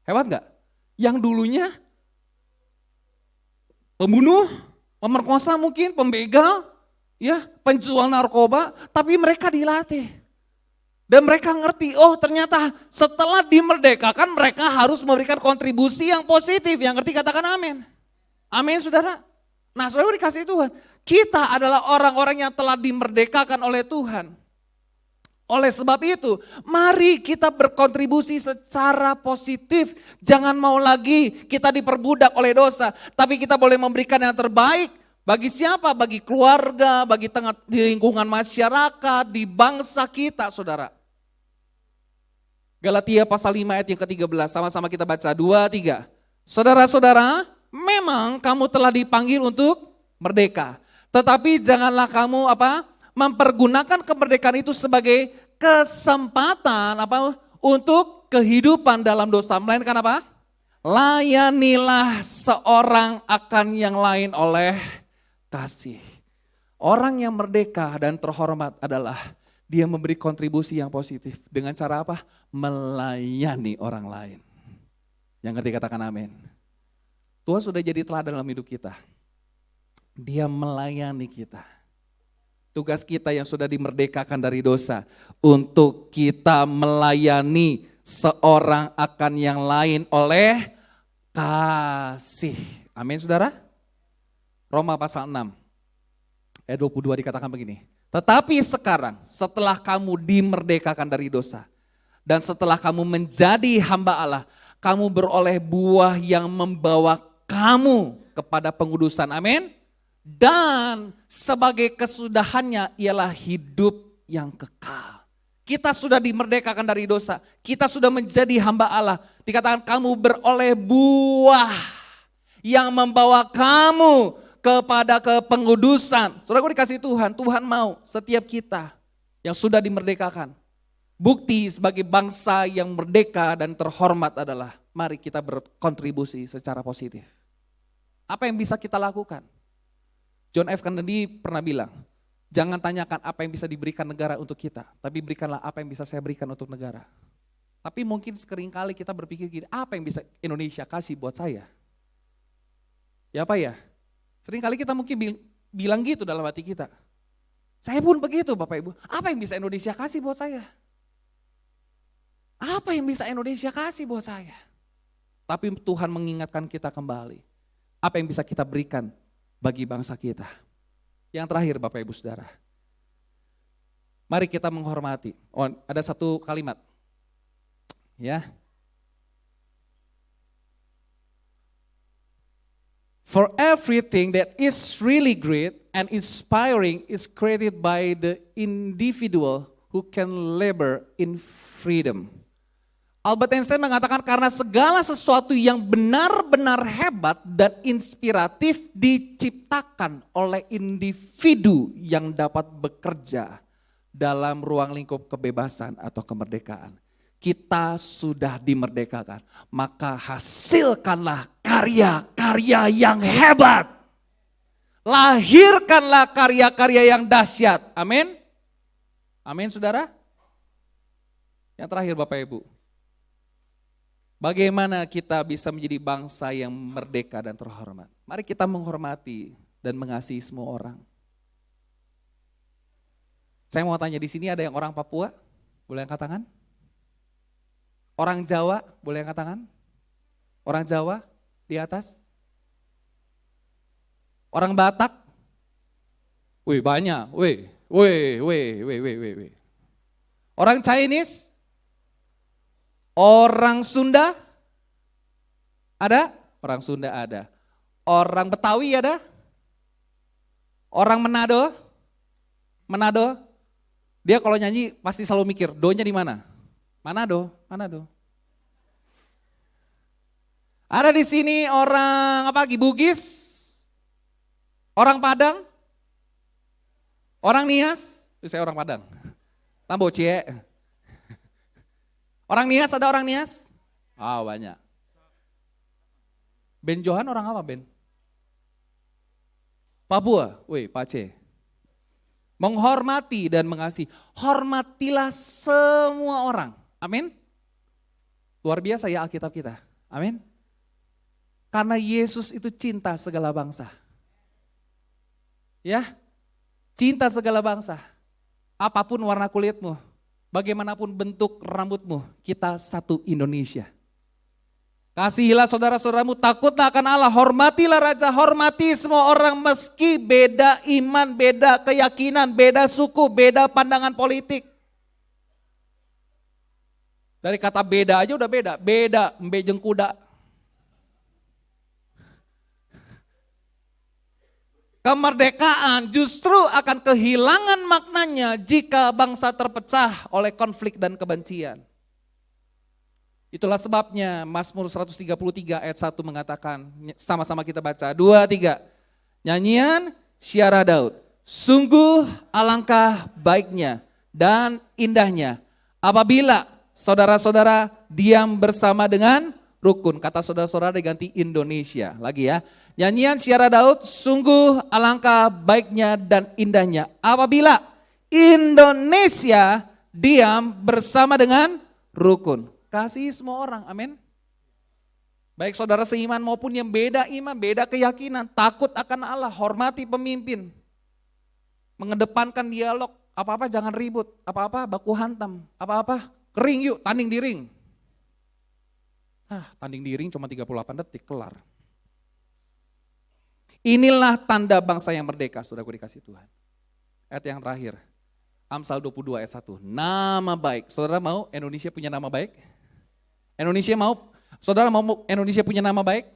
hebat gak? Yang dulunya pembunuh, pemerkosa mungkin, pembegal, ya, penjual narkoba, tapi mereka dilatih. Dan mereka ngerti, oh ternyata setelah dimerdekakan mereka harus memberikan kontribusi yang positif. Yang ngerti katakan amin. Amin saudara. Nah saudara dikasih Tuhan, kita adalah orang-orang yang telah dimerdekakan oleh Tuhan. Oleh sebab itu, mari kita berkontribusi secara positif. Jangan mau lagi kita diperbudak oleh dosa, tapi kita boleh memberikan yang terbaik. Bagi siapa? Bagi keluarga, bagi di lingkungan masyarakat, di bangsa kita saudara. Galatia pasal 5 ayat yang ke-13, sama-sama kita baca 2, 3. Saudara-saudara, memang kamu telah dipanggil untuk merdeka. Tetapi janganlah kamu mempergunakan kemerdekaan itu sebagai kesempatan untuk kehidupan dalam dosa. Melainkan apa? Layanilah seorang akan yang lain oleh kasih. Orang yang merdeka dan terhormat adalah dia memberi kontribusi yang positif. Dengan cara apa? Melayani orang lain. Yang ngerti katakan amin. Tuhan sudah jadi teladan dalam hidup kita. Dia melayani kita. Tugas kita yang sudah dimerdekakan dari dosa. Untuk kita melayani seorang akan yang lain oleh kasih. Amin saudara. Roma pasal 6 ayat 22 dikatakan begini. Tetapi sekarang setelah kamu dimerdekakan dari dosa dan setelah kamu menjadi hamba Allah, kamu beroleh buah yang membawa kamu kepada pengudusan. Amin. Dan sebagai kesudahannya ialah hidup yang kekal. Kita sudah dimerdekakan dari dosa. Kita sudah menjadi hamba Allah. Dikatakan kamu beroleh buah yang membawa kamu kepada kepengudusan. Saudaraku dikasih Tuhan, Tuhan mau setiap kita yang sudah dimerdekakan. Bukti sebagai bangsa yang merdeka dan terhormat adalah mari kita berkontribusi secara positif. Apa yang bisa kita lakukan? John F. Kennedy pernah bilang, jangan tanyakan apa yang bisa diberikan negara untuk kita, tapi berikanlah apa yang bisa saya berikan untuk negara. Tapi mungkin seringkali kita berpikir gini, apa yang bisa Indonesia kasih buat saya? Ya apa ya? Seringkali kita mungkin bilang gitu dalam hati kita. Saya pun begitu Bapak Ibu. Apa yang bisa Indonesia kasih buat saya? Apa yang bisa Indonesia kasih buat saya? Tapi Tuhan mengingatkan kita kembali. Apa yang bisa kita berikan bagi bangsa kita? Yang terakhir Bapak Ibu Saudara. Mari kita menghormati. Oh, ada satu kalimat. Ya. For everything that is really great and inspiring is created by the individual who can labor in freedom. Albert Einstein mengatakan karena segala sesuatu yang benar-benar hebat dan inspiratif diciptakan oleh individu yang dapat bekerja dalam ruang lingkup kebebasan atau kemerdekaan. Kita sudah dimerdekakan, maka hasilkanlah karya-karya yang hebat. Lahirkanlah karya-karya yang dahsyat. Amin. Amin saudara. Yang terakhir Bapak Ibu. Bagaimana kita bisa menjadi bangsa yang merdeka dan terhormat? Mari kita menghormati dan mengasihi semua orang. Saya mau tanya di sini ada yang orang Papua? Boleh angkat tangan? Orang Jawa, boleh angkat tangan? Orang Jawa di atas? Orang Batak? Wih banyak, wih. Orang Chinese? Orang Sunda? Ada? Orang Sunda ada. Orang Betawi ada? Orang Manado? Manado? Dia kalau nyanyi pasti selalu mikir, do-nya di mana? Manado. Ada di sini orang apa lagi? Bugis? Orang Padang? Orang Nias? Saya orang Padang. Tambo Cie. Orang Nias, ada orang Nias? Banyak. Ben Johan orang apa Ben? Papua, Pace. Menghormati dan mengasihi. Hormatilah semua orang. Amin. Luar biasa ya Alkitab kita. Amin. Karena Yesus itu cinta segala bangsa. Ya. Cinta segala bangsa. Apapun warna kulitmu, bagaimanapun bentuk rambutmu, kita satu Indonesia. Kasihilah saudara-saudaramu, takutlah akan Allah, hormatilah Raja, hormati semua orang meski beda iman, beda keyakinan, beda suku, beda pandangan politik. Dari kata beda aja udah beda mbejeng kuda. Kemerdekaan justru akan kehilangan maknanya jika bangsa terpecah oleh konflik dan kebencian. Itulah sebabnya Mazmur 133 ayat 1 mengatakan, sama-sama kita baca, 2, 3. Nyanyian Syiara Daud, sungguh alangkah baiknya dan indahnya apabila saudara-saudara diam bersama dengan rukun. Kata saudara-saudara diganti Indonesia. Lagi ya. Nyanyian Syiara Daud, sungguh alangkah baiknya dan indahnya apabila Indonesia diam bersama dengan rukun. Kasih semua orang, amin. Baik saudara seiman maupun yang beda iman, beda keyakinan, takut akan Allah, hormati pemimpin. Mengedepankan dialog, apa-apa jangan ribut, apa-apa baku hantam, apa-apa kering yuk, tanding di ring. Tanding di ring cuma 38 detik, kelar. Inilah tanda bangsa yang merdeka, saudaraku dikasih Tuhan. Ayat yang terakhir, Amsal 22 ayat 1, nama baik. Saudara mau Indonesia punya nama baik? Saudara mau Indonesia punya nama baik?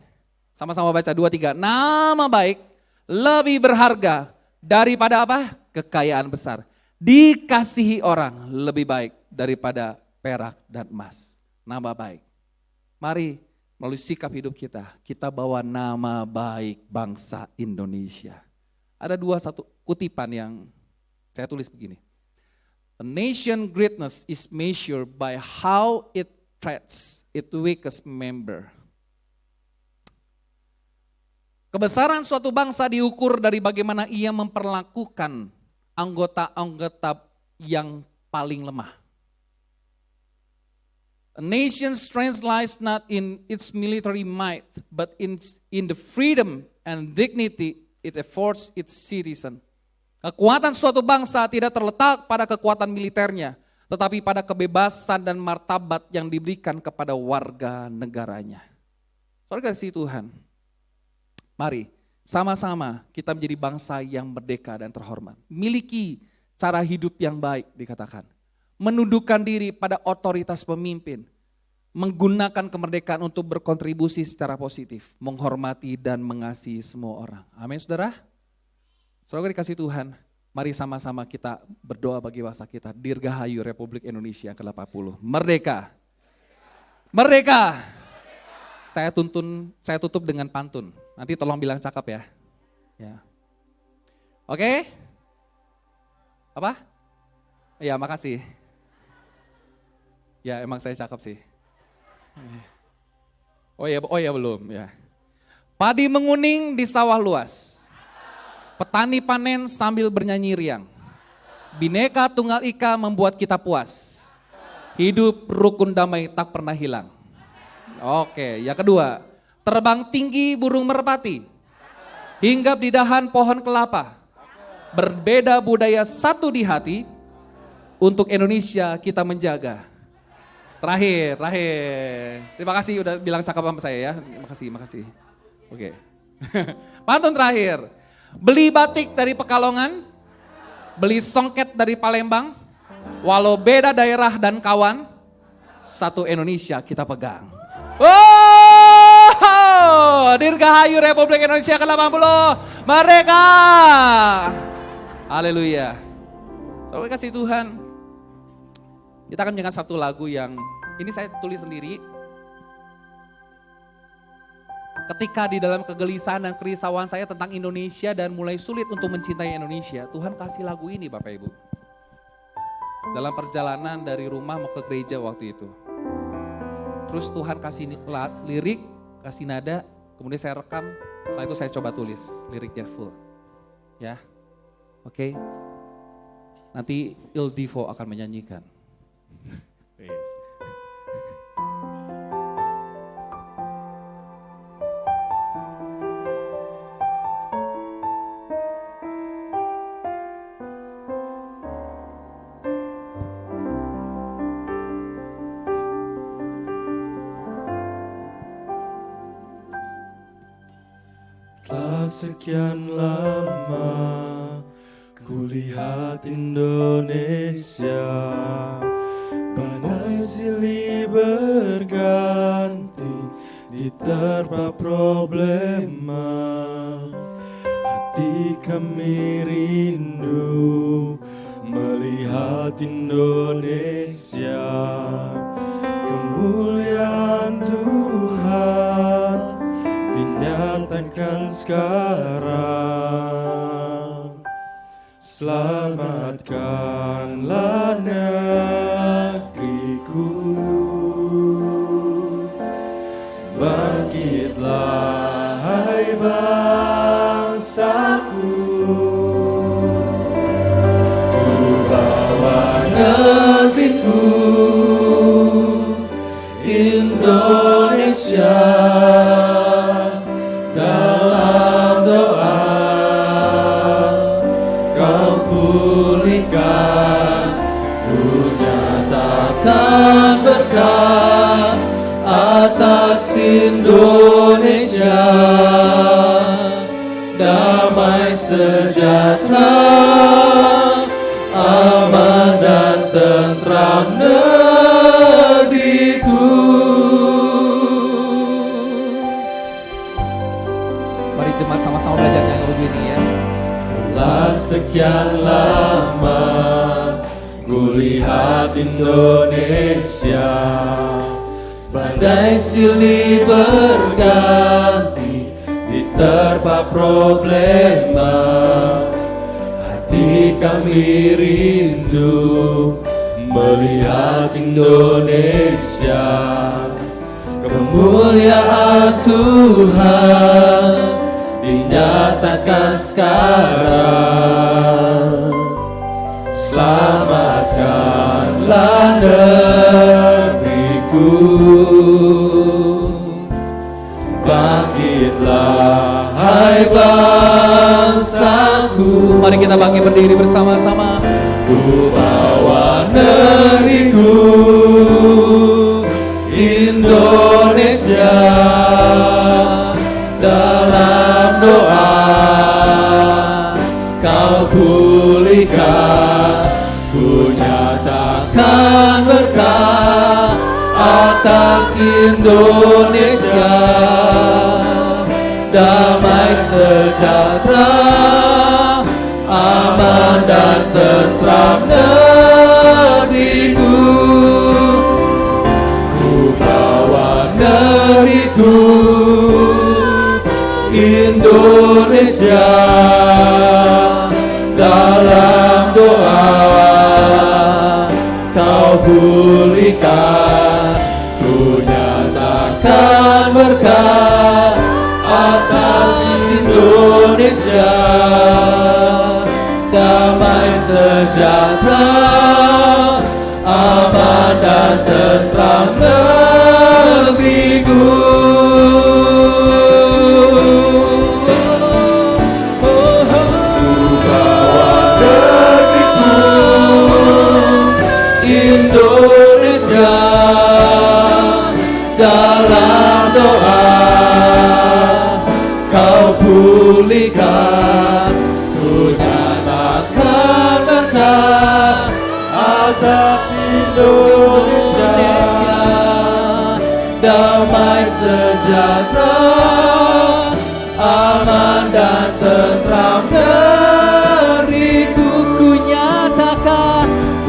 Sama-sama baca 2, 3. Nama baik lebih berharga daripada apa? Kekayaan besar. Dikasihi orang lebih baik daripada perak dan emas. Nama baik. Mari melalui sikap hidup kita bawa nama baik bangsa Indonesia. Ada satu kutipan yang saya tulis begini. A nation greatness is measured by how it treats its weakest member. Kebesaran suatu bangsa diukur dari bagaimana ia memperlakukan anggota-anggota yang paling lemah. A nation's strength lies not in its military might, but in the freedom and dignity it affords its citizen. Kekuatan suatu bangsa tidak terletak pada kekuatan militernya, tetapi pada kebebasan dan martabat yang diberikan kepada warga negaranya. Saudara kasih Tuhan, mari sama-sama kita menjadi bangsa yang merdeka dan terhormat. Miliki cara hidup yang baik dikatakan. Menundukkan diri pada otoritas pemimpin. Menggunakan kemerdekaan untuk berkontribusi secara positif. Menghormati dan mengasihi semua orang. Amin saudara. Saudara dikasih Tuhan, mari sama-sama kita berdoa bagi bangsa kita. Dirgahayu Republik Indonesia yang ke-80. Merdeka. Merdeka. Saya tutup dengan pantun. Nanti tolong bilang cakep ya. Oke? Apa? Ya, makasih. Ya, emang saya cakep sih. Oh ya belum ya. Padi menguning di sawah luas. Petani panen sambil bernyanyi riang. Bineka Tunggal Ika membuat kita puas. Hidup rukun damai tak pernah hilang. Oke, yang kedua. Terbang tinggi burung merpati. Hinggap di dahan pohon kelapa. Berbeda budaya satu di hati. Untuk Indonesia kita menjaga. Terakhir. Terima kasih udah bilang cakap sama saya ya. Makasih. Oke. Pantun terakhir. Beli batik dari Pekalongan. Beli songket dari Palembang. Walau beda daerah dan kawan. Satu Indonesia kita pegang. Wow! Dirgahayu Republik Indonesia ke-80. Merdeka! Haleluya. Terima kasih Tuhan. Kita akan menyanyikan satu lagu yang ini saya tulis sendiri. Ketika di dalam kegelisahan dan kerisauan saya tentang Indonesia dan mulai sulit untuk mencintai Indonesia, Tuhan kasih lagu ini Bapak Ibu. Dalam perjalanan dari rumah mau ke gereja waktu itu. Terus Tuhan kasih lirik, kasih nada, kemudian saya rekam, setelah itu saya coba tulis liriknya full. Ya, oke. Nanti Il Divo akan menyanyikan. Yes. Telah sekian lama kulihat Indonesia, badai silih berganti diterpa problema. Hati kami rindu melihat Indonesia, kemuliaan Tuhan dinyatakan sekarang. Selamatkanlah negeriku, bangkitlah hai bangsaku. Ku Indonesia. Dalam doa Kau pulihkan, Ku nyatakan berkat atas Indonesia. Damai sejahtera, aman dan tentram negeriku. Mari jemaat sama-sama belajar yang lagu ini ya. Telah sekian lama ku lihat Indonesia, badai silih berganti, diterpa problema. Hati kami rindu melihat Indonesia, kemuliaan Tuhan dinyatakan sekarang. Selamatkanlah negeriku, bangkitlah hai bangsaku. Mari kita bangkit berdiri bersama-sama. Ku bawa negeriku Indonesia dalam doa. Kau pulihkan, ku nyatakan berkat atas Indonesia. Damai sejahtera, aman dan tentram negeriku. Ku bawa negeriku Indonesia dalam doa. Kau pulihkan, ku nyatakan berkat atas Indonesia. Damai sejahtera, aman dan tentram negeriku. Indonesia dalam doa. Kau pulihkan, ku nyatakan berkat atas Indonesia. Damai sejahtera, aman dan tentram negeriku.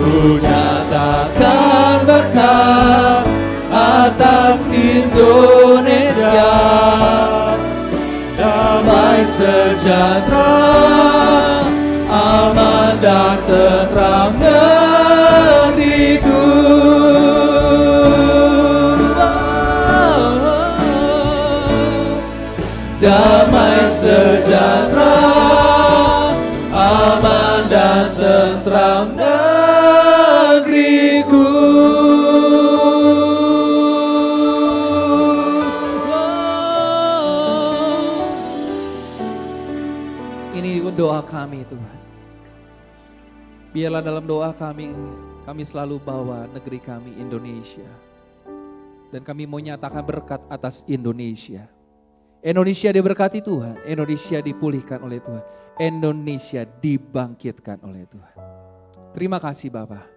Ku nyatakan berkat atas Indonesia. Damai sejahtera, aman dan tentram negeriku. Damai sejahtera, aman dan tentram negeriku. Ini doa kami Tuhan. Biarlah dalam doa kami selalu bawa negeri kami Indonesia. Dan kami mau nyatakan berkat atas Indonesia. Indonesia diberkati Tuhan, Indonesia dipulihkan oleh Tuhan, Indonesia dibangkitkan oleh Tuhan. Terima kasih Bapa.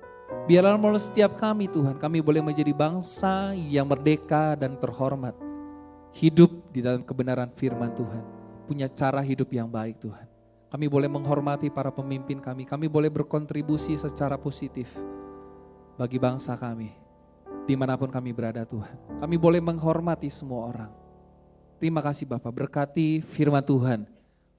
Biarlah melalui setiap kami Tuhan, kami boleh menjadi bangsa yang merdeka dan terhormat. Hidup di dalam kebenaran firman Tuhan, punya cara hidup yang baik Tuhan. Kami boleh menghormati para pemimpin kami boleh berkontribusi secara positif bagi bangsa kami. Dimanapun kami berada Tuhan, kami boleh menghormati semua orang. Terima kasih Bapak, berkati firman Tuhan,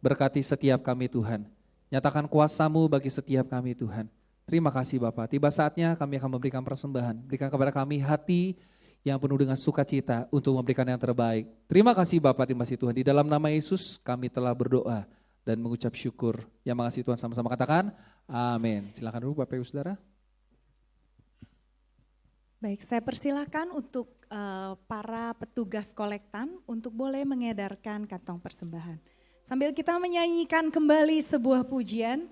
berkati setiap kami Tuhan. Nyatakan kuasa-Mu bagi setiap kami Tuhan. Terima kasih Bapak, tiba saatnya kami akan memberikan persembahan. Berikan kepada kami hati yang penuh dengan sukacita untuk memberikan yang terbaik. Terima kasih Bapak, terima kasih Tuhan. Di dalam nama Yesus kami telah berdoa dan mengucap syukur. Yang mengasihi Tuhan sama-sama katakan, amin. Silakan dulu Bapak Ibu Saudara. Baik, saya persilahkan untuk para petugas kolektan untuk boleh mengedarkan kantong persembahan. Sambil kita menyanyikan kembali sebuah pujian,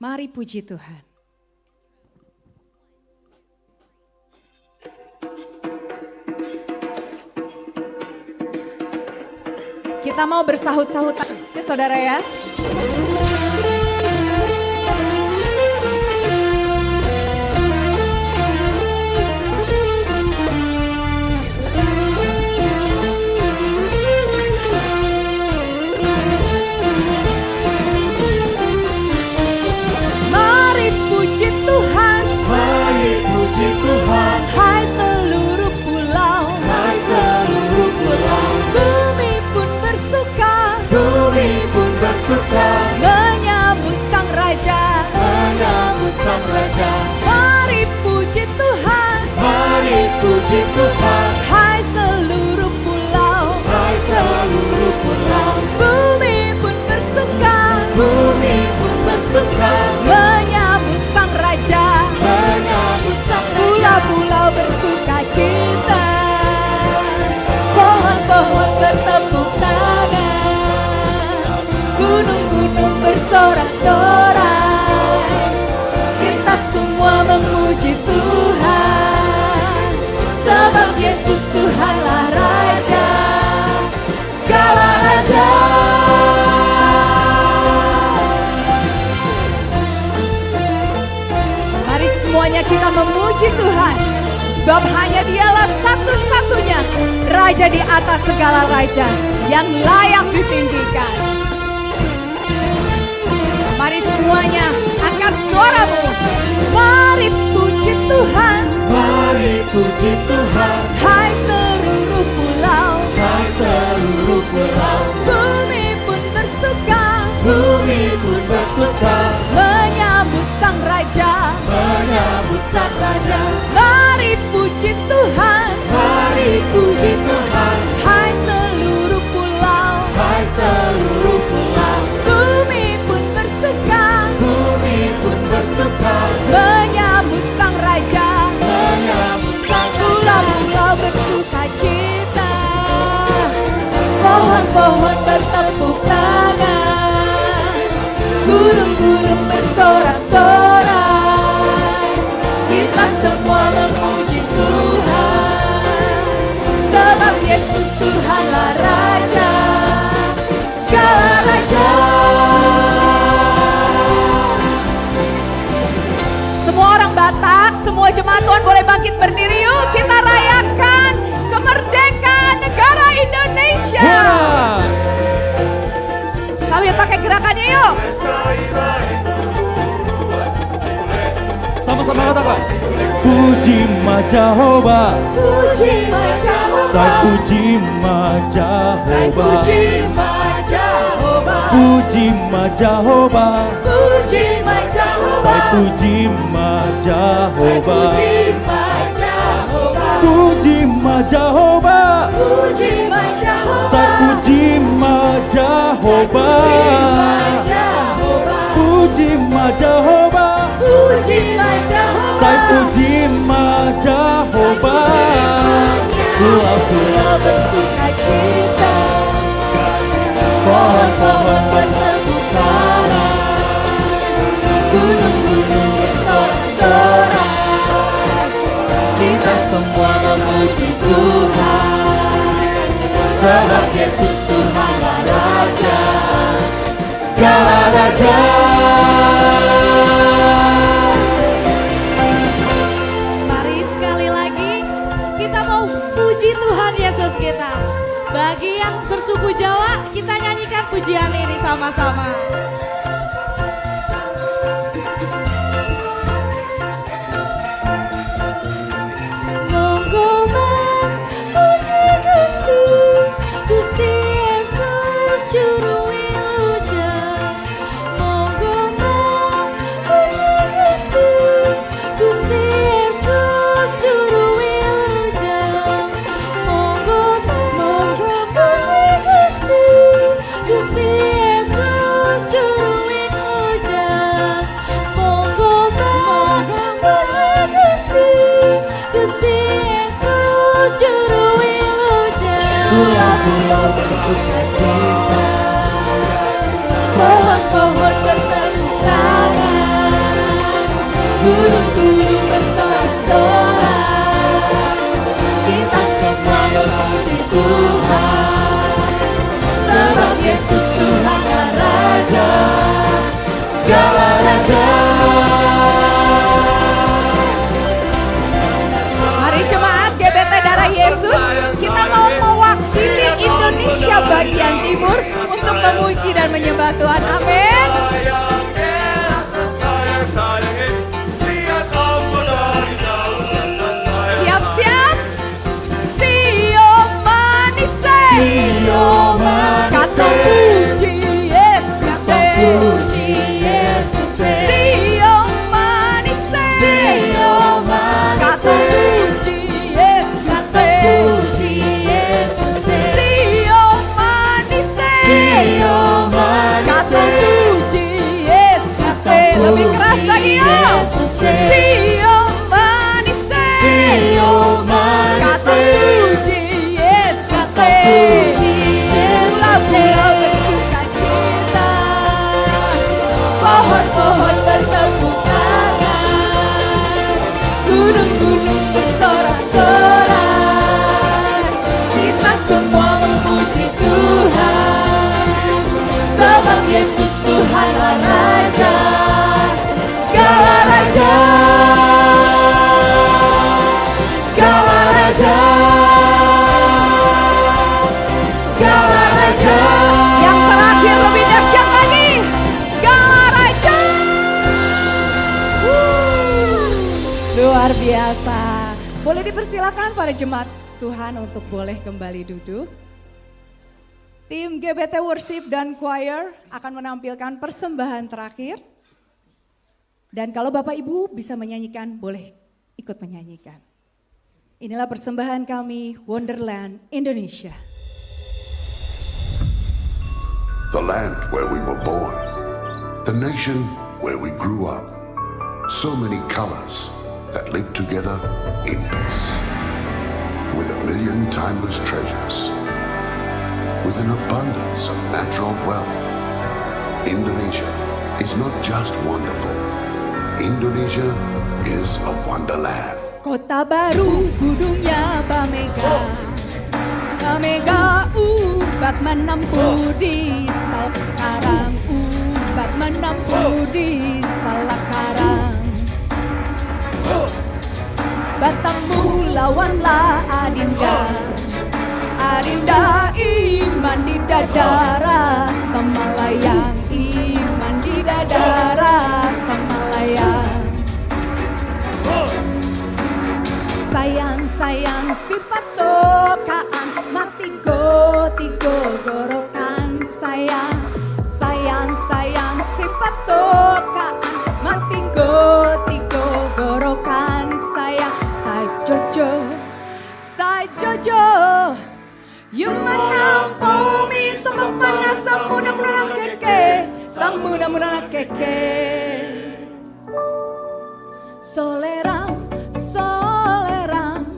mari puji Tuhan. Kita mau bersahut-sahutan ya saudara ya. Mari puji Tuhan, Mari puji Tuhan, hai seluruh pulau, hai seluruh pulau, bumi pun bersuka, bumi pun bersuka, menyambut Sang Raja. menyambut Sang Raja. Mari puji Tuhan, Mari puji Tuhan, hai seluruh pulau, hai seluruh pulau, bumi pun bersuka, bumi pun bersuka, menyambut Sang Raja. menyambut Sang Raja. Pulau-pulau bersuka cita, pohon-pohon bertepuk tangan, gunung-gunung bersorak-sorai, kita semua memuji Tuhan, sebab Yesus Tuhanlah Raja, segala Raja. Mari semuanya kita memuji Tuhan, sebab hanya Dialah satu-satunya Raja di atas segala raja yang layak ditinggikan. Mari semuanya angkat suaramu, mari puji Tuhan, Mari puji Tuhan, hai seluruh pulau, hai seluruh pulau, bumi pun bersuka, bumi pun bersuka, menyambut Sang Raja. menyambut Sang Raja. Mari puji Tuhan, Mari puji Tuhan, hai seluruh pulau, hai seluruh pulau, bumi pun bersuka, bumi pun bersuka, menyambut Sang Raja. menyambut Sang Raja. Pulau-pulau bersuka cita, pohon-pohon bertepuk tangan, gunung-gunung bersorak-sorai, kita semua memuji Tuhan, sebab Yesus Tuhanlah Raja, segala raja. Semua orang Batak, semua jemaat Tuhan boleh bangkit berdiri, yuk kita rayakan kemerdekaan negara Indonesia. Yes. Kami pakai gerakannya yuk. Sama-sama katakan. Puji Ma Jehovah, Puji Ma Jehovah, saya puji Ma saya Jehovah, puji Ma Jehovah, puji Ma Jehovah, puji Ma saya Jehovah, puji Ma Jehovah, puji Ma Jehovah, puji Ma Jehovah, puji Ma Jehovah, saya puji Ma Jehovah, puji Ma Jehovah, puji Ma Jehovah, saya puji Ma Jehovah. Pulau-pulau bersuka cita, pohon-pohon bertepuk tangan, gunung-gunung bersorak-sorai, kita semua memuji Tuhan, sebab Yesus Tuhanlah Raja, segala raja. Mari sekali lagi kita mau puji Tuhan Yesus kita. Bagi yang bersuku Jawa, kita nyanyikan pujian ini sama-sama. Monggo mas puji Gusti, Gusti Yesus juru wilujeng. Monggo mas puji Gusti, Gusti Yesus juru wilujeng. Monggo puji Gusti, Gusti Yesus juru pulau-pulau bersuka cita, pohon-pohon bertepuk tangan, gunung-gunung bersorak-sorak, kita semua memuji Tuhan, sebab Yesus Tuhanlah Raja, segala raja. Mari jemaat GBT Darah Yesus, kita mau mewakili Indonesia bagian timur untuk memuji dan menyembah Tuhan. Amin. Siap-siap. Sio manise. Kata puji Yesus. Puji Yesus, Sio manise. Kata puji Yesus. puji Yesus, Sio manise. Kata Yesus, puji Yesus. Lebih keras lagi ya. Sio manise. Kata puji Yesus. Pulau-pulau bersuka cita, pohon-pohon bertepuk tangan, gunung-gunung bersorak-sorak, kita semua memuji Tuhan, sebab Yesus Tuhanlah Raja, segala raja, segala raja, segala raja. yang terakhir lebih dahsyat lagi. Segala raja. Luar biasa. Boleh dipersilakan para jemaat Tuhan untuk boleh kembali duduk. Tim GBT Worship dan Choir akan menampilkan persembahan terakhir. Dan kalau Bapak Ibu bisa menyanyikan, boleh ikut menyanyikan. Inilah persembahan kami, Wonderland Indonesia. The land where we were born, the nation where we grew up. So many colors that live together in peace. With a million timeless treasures, with an abundance of natural wealth. Indonesia is not just wonderful. Indonesia is a wonderland. Kota baru gunungnya Bamega, Bamega ubat menampu di Salkarang, ubat menampu di Salkarang. Batakmu lawanlah Adinda, Adinda iman di dada rasa melayang, iman di dada rasa melayang. Sayang-sayang sifat tokaan mati tigo gorokan sayang. Sayang-sayang sifat tokaan mati tigo gorokan sayang. Sai jojo yung manampumi sa pampanas sa muna-muna keke, sa muna-muna keke. Soleram, soleram,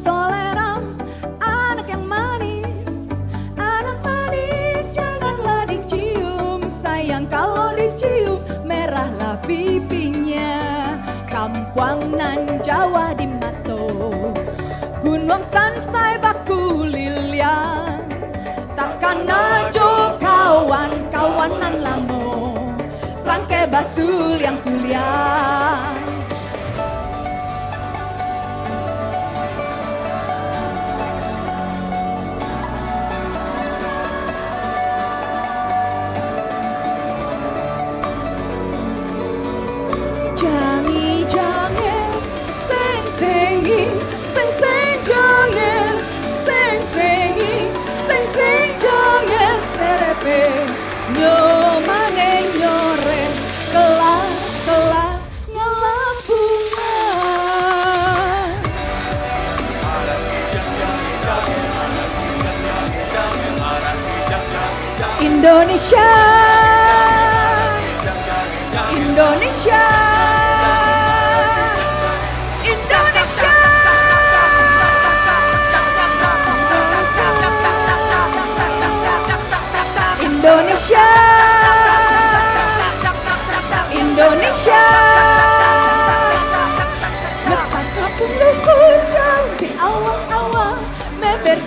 soleram, anak yang manis, anak manis janganlah dicium, sayang kalau dicium merahlah pipinya. Kampuang nan Jawa di Mato, Gunung Sansai Baku Lilian, takkan ajo kawan-kawanan lamo, sangke basul yang sulian. Jangi-jangi, seng-sengi, seng-seng jangan, seng-sengi, seng-seng jangan serepe, nyomane nyore, kelak-kelak ngelambungan. Indonesia, Indonesia, Indonesia.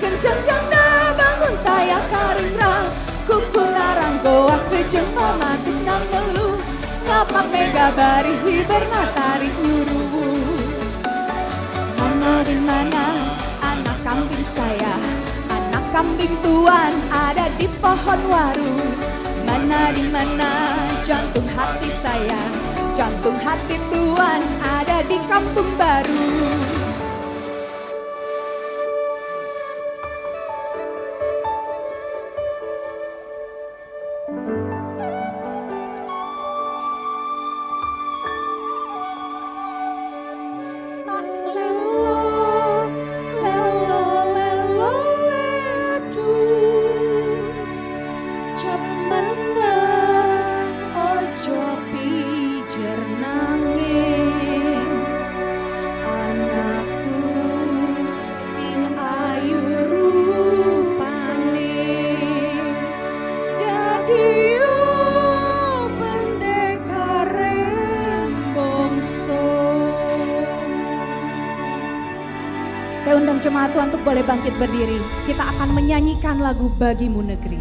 kencang jana bangun tayang karingrang kuku larang goas rejeng memadukan melu ngapak mega bari hiber matahari uru. Mana di mana anak kambing saya, anak kambing tuan ada di pohon waru. Mana di mana jantung hati saya, jantung hati tuan ada di kampung baru. Saya undang jemaat Tuhan untuk boleh bangkit berdiri. Kita akan menyanyikan lagu Bagimu Negeri.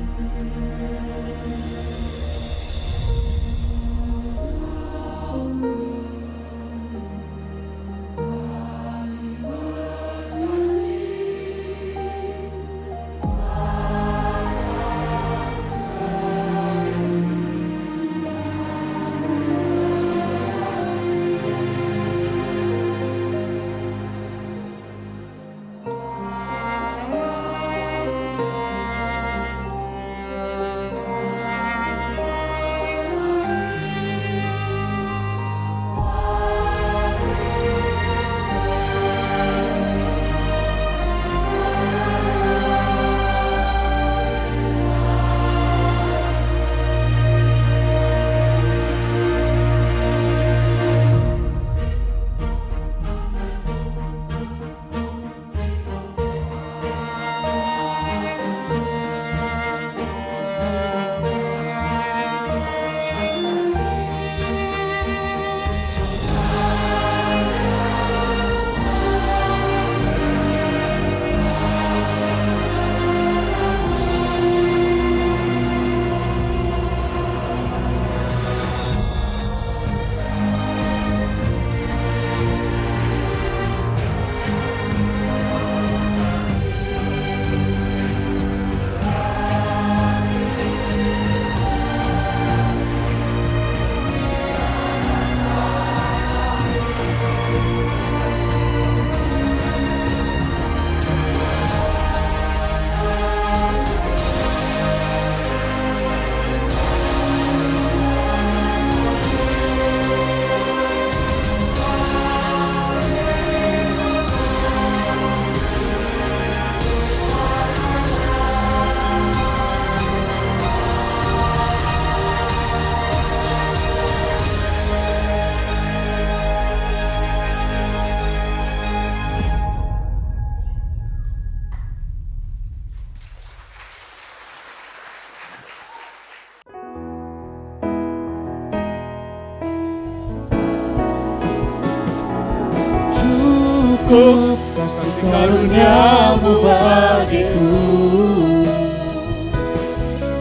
Cukup kasih karuniamu bagiku,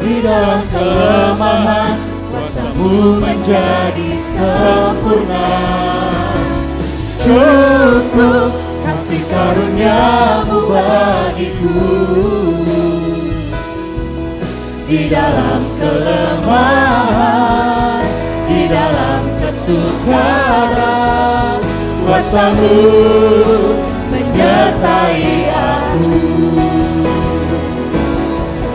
di dalam kelemahan kuasamu menjadi sempurna. Cukup kasih karuniamu bagiku, di dalam kelemahan, di dalam kesukaran, kuasamu menyertai aku.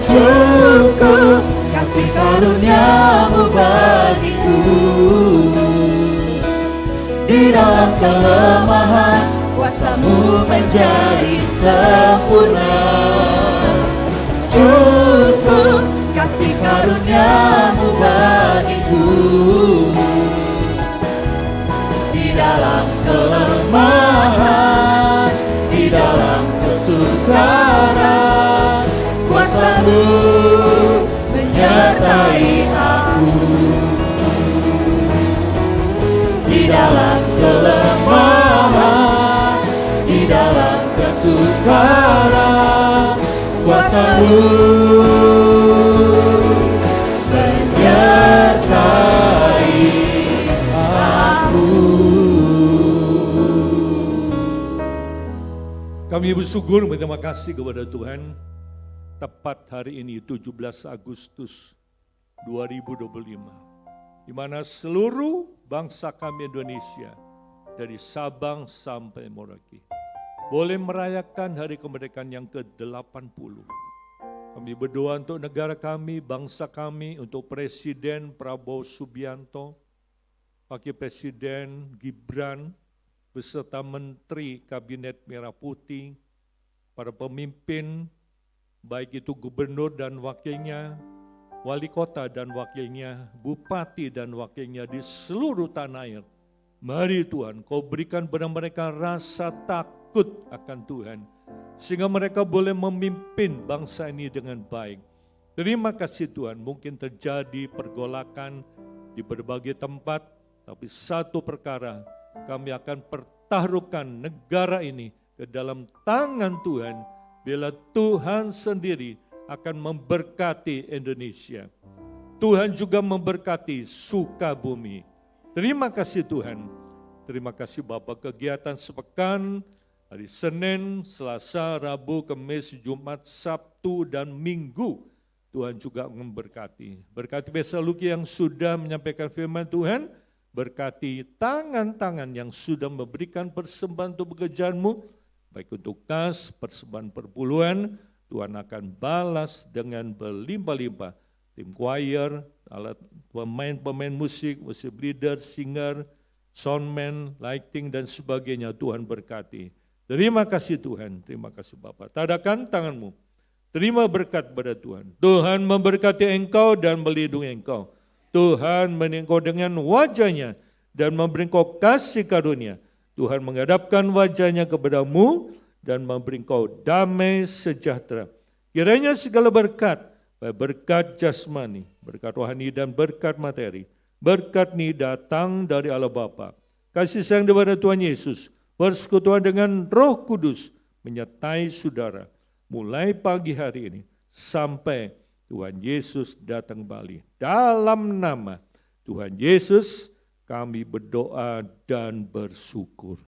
Cukup kasih karuniamu bagiku, di dalam kelemahan kuasamu menjadi sempurna. Cukup kasih karuniamu bagiku, di dalam kelemahan, di dalam kesukaran, kuasamu menyertai aku. Di dalam kelemahan, di dalam kesukaran, kuasa-Mu menyertai aku. Kami bersyukur, berterima kasih kepada Tuhan. Tepat hari ini 17 Agustus 2025, di mana seluruh bangsa kami Indonesia dari Sabang sampai Merauke boleh merayakan hari kemerdekaan yang ke-80. Kami berdoa untuk negara kami, bangsa kami, untuk Presiden Prabowo Subianto, Wakil Presiden Gibran, beserta Menteri Kabinet Merah Putih, para pemimpin, baik itu gubernur dan wakilnya, wali kota dan wakilnya, bupati dan wakilnya di seluruh tanah air. Mari Tuhan, Kau berikan kepada mereka rasa takut akan Tuhan, sehingga mereka boleh memimpin bangsa ini dengan baik. Terima kasih Tuhan, mungkin terjadi pergolakan di berbagai tempat, tapi satu perkara, kami akan pertaruhkan negara ini ke dalam tangan Tuhan, bila Tuhan sendiri akan memberkati Indonesia. Tuhan juga memberkati Sukabumi. Terima kasih Tuhan. Terima kasih Bapa, kegiatan sepekan, hari Senin, Selasa, Rabu, Kamis, Jumat, Sabtu, dan Minggu. Tuhan juga memberkati. Berkati Besa Luki yang sudah menyampaikan firman Tuhan. Berkati tangan-tangan yang sudah memberikan persembahan untuk pekerjaan-Mu, baik untuk kas, persembahan perpuluhan, Tuhan akan balas dengan berlimpah-limpah. Tim choir, alat pemain-pemain musik, worship leader, singer, soundman, lighting, dan sebagainya, Tuhan berkati. Terima kasih Tuhan, terima kasih Bapak. Tadakan tanganmu, terima berkat pada Tuhan. Tuhan memberkati engkau dan melindungi engkau. Tuhan menengkau dengan wajahnya dan memberi engkau kasih karunia. Tuhan menghadapkan wajahnya kepadamu dan memberi engkau damai sejahtera. Kiranya segala berkat, berkat jasmani, berkat rohani dan berkat materi, berkat ini datang dari Allah Bapa. Kasih sayang daripada Tuhan Yesus, persekutuan dengan Roh Kudus menyertai saudara mulai pagi hari ini sampai Tuhan Yesus datang kembali. Dalam nama Tuhan Yesus kami berdoa dan bersyukur.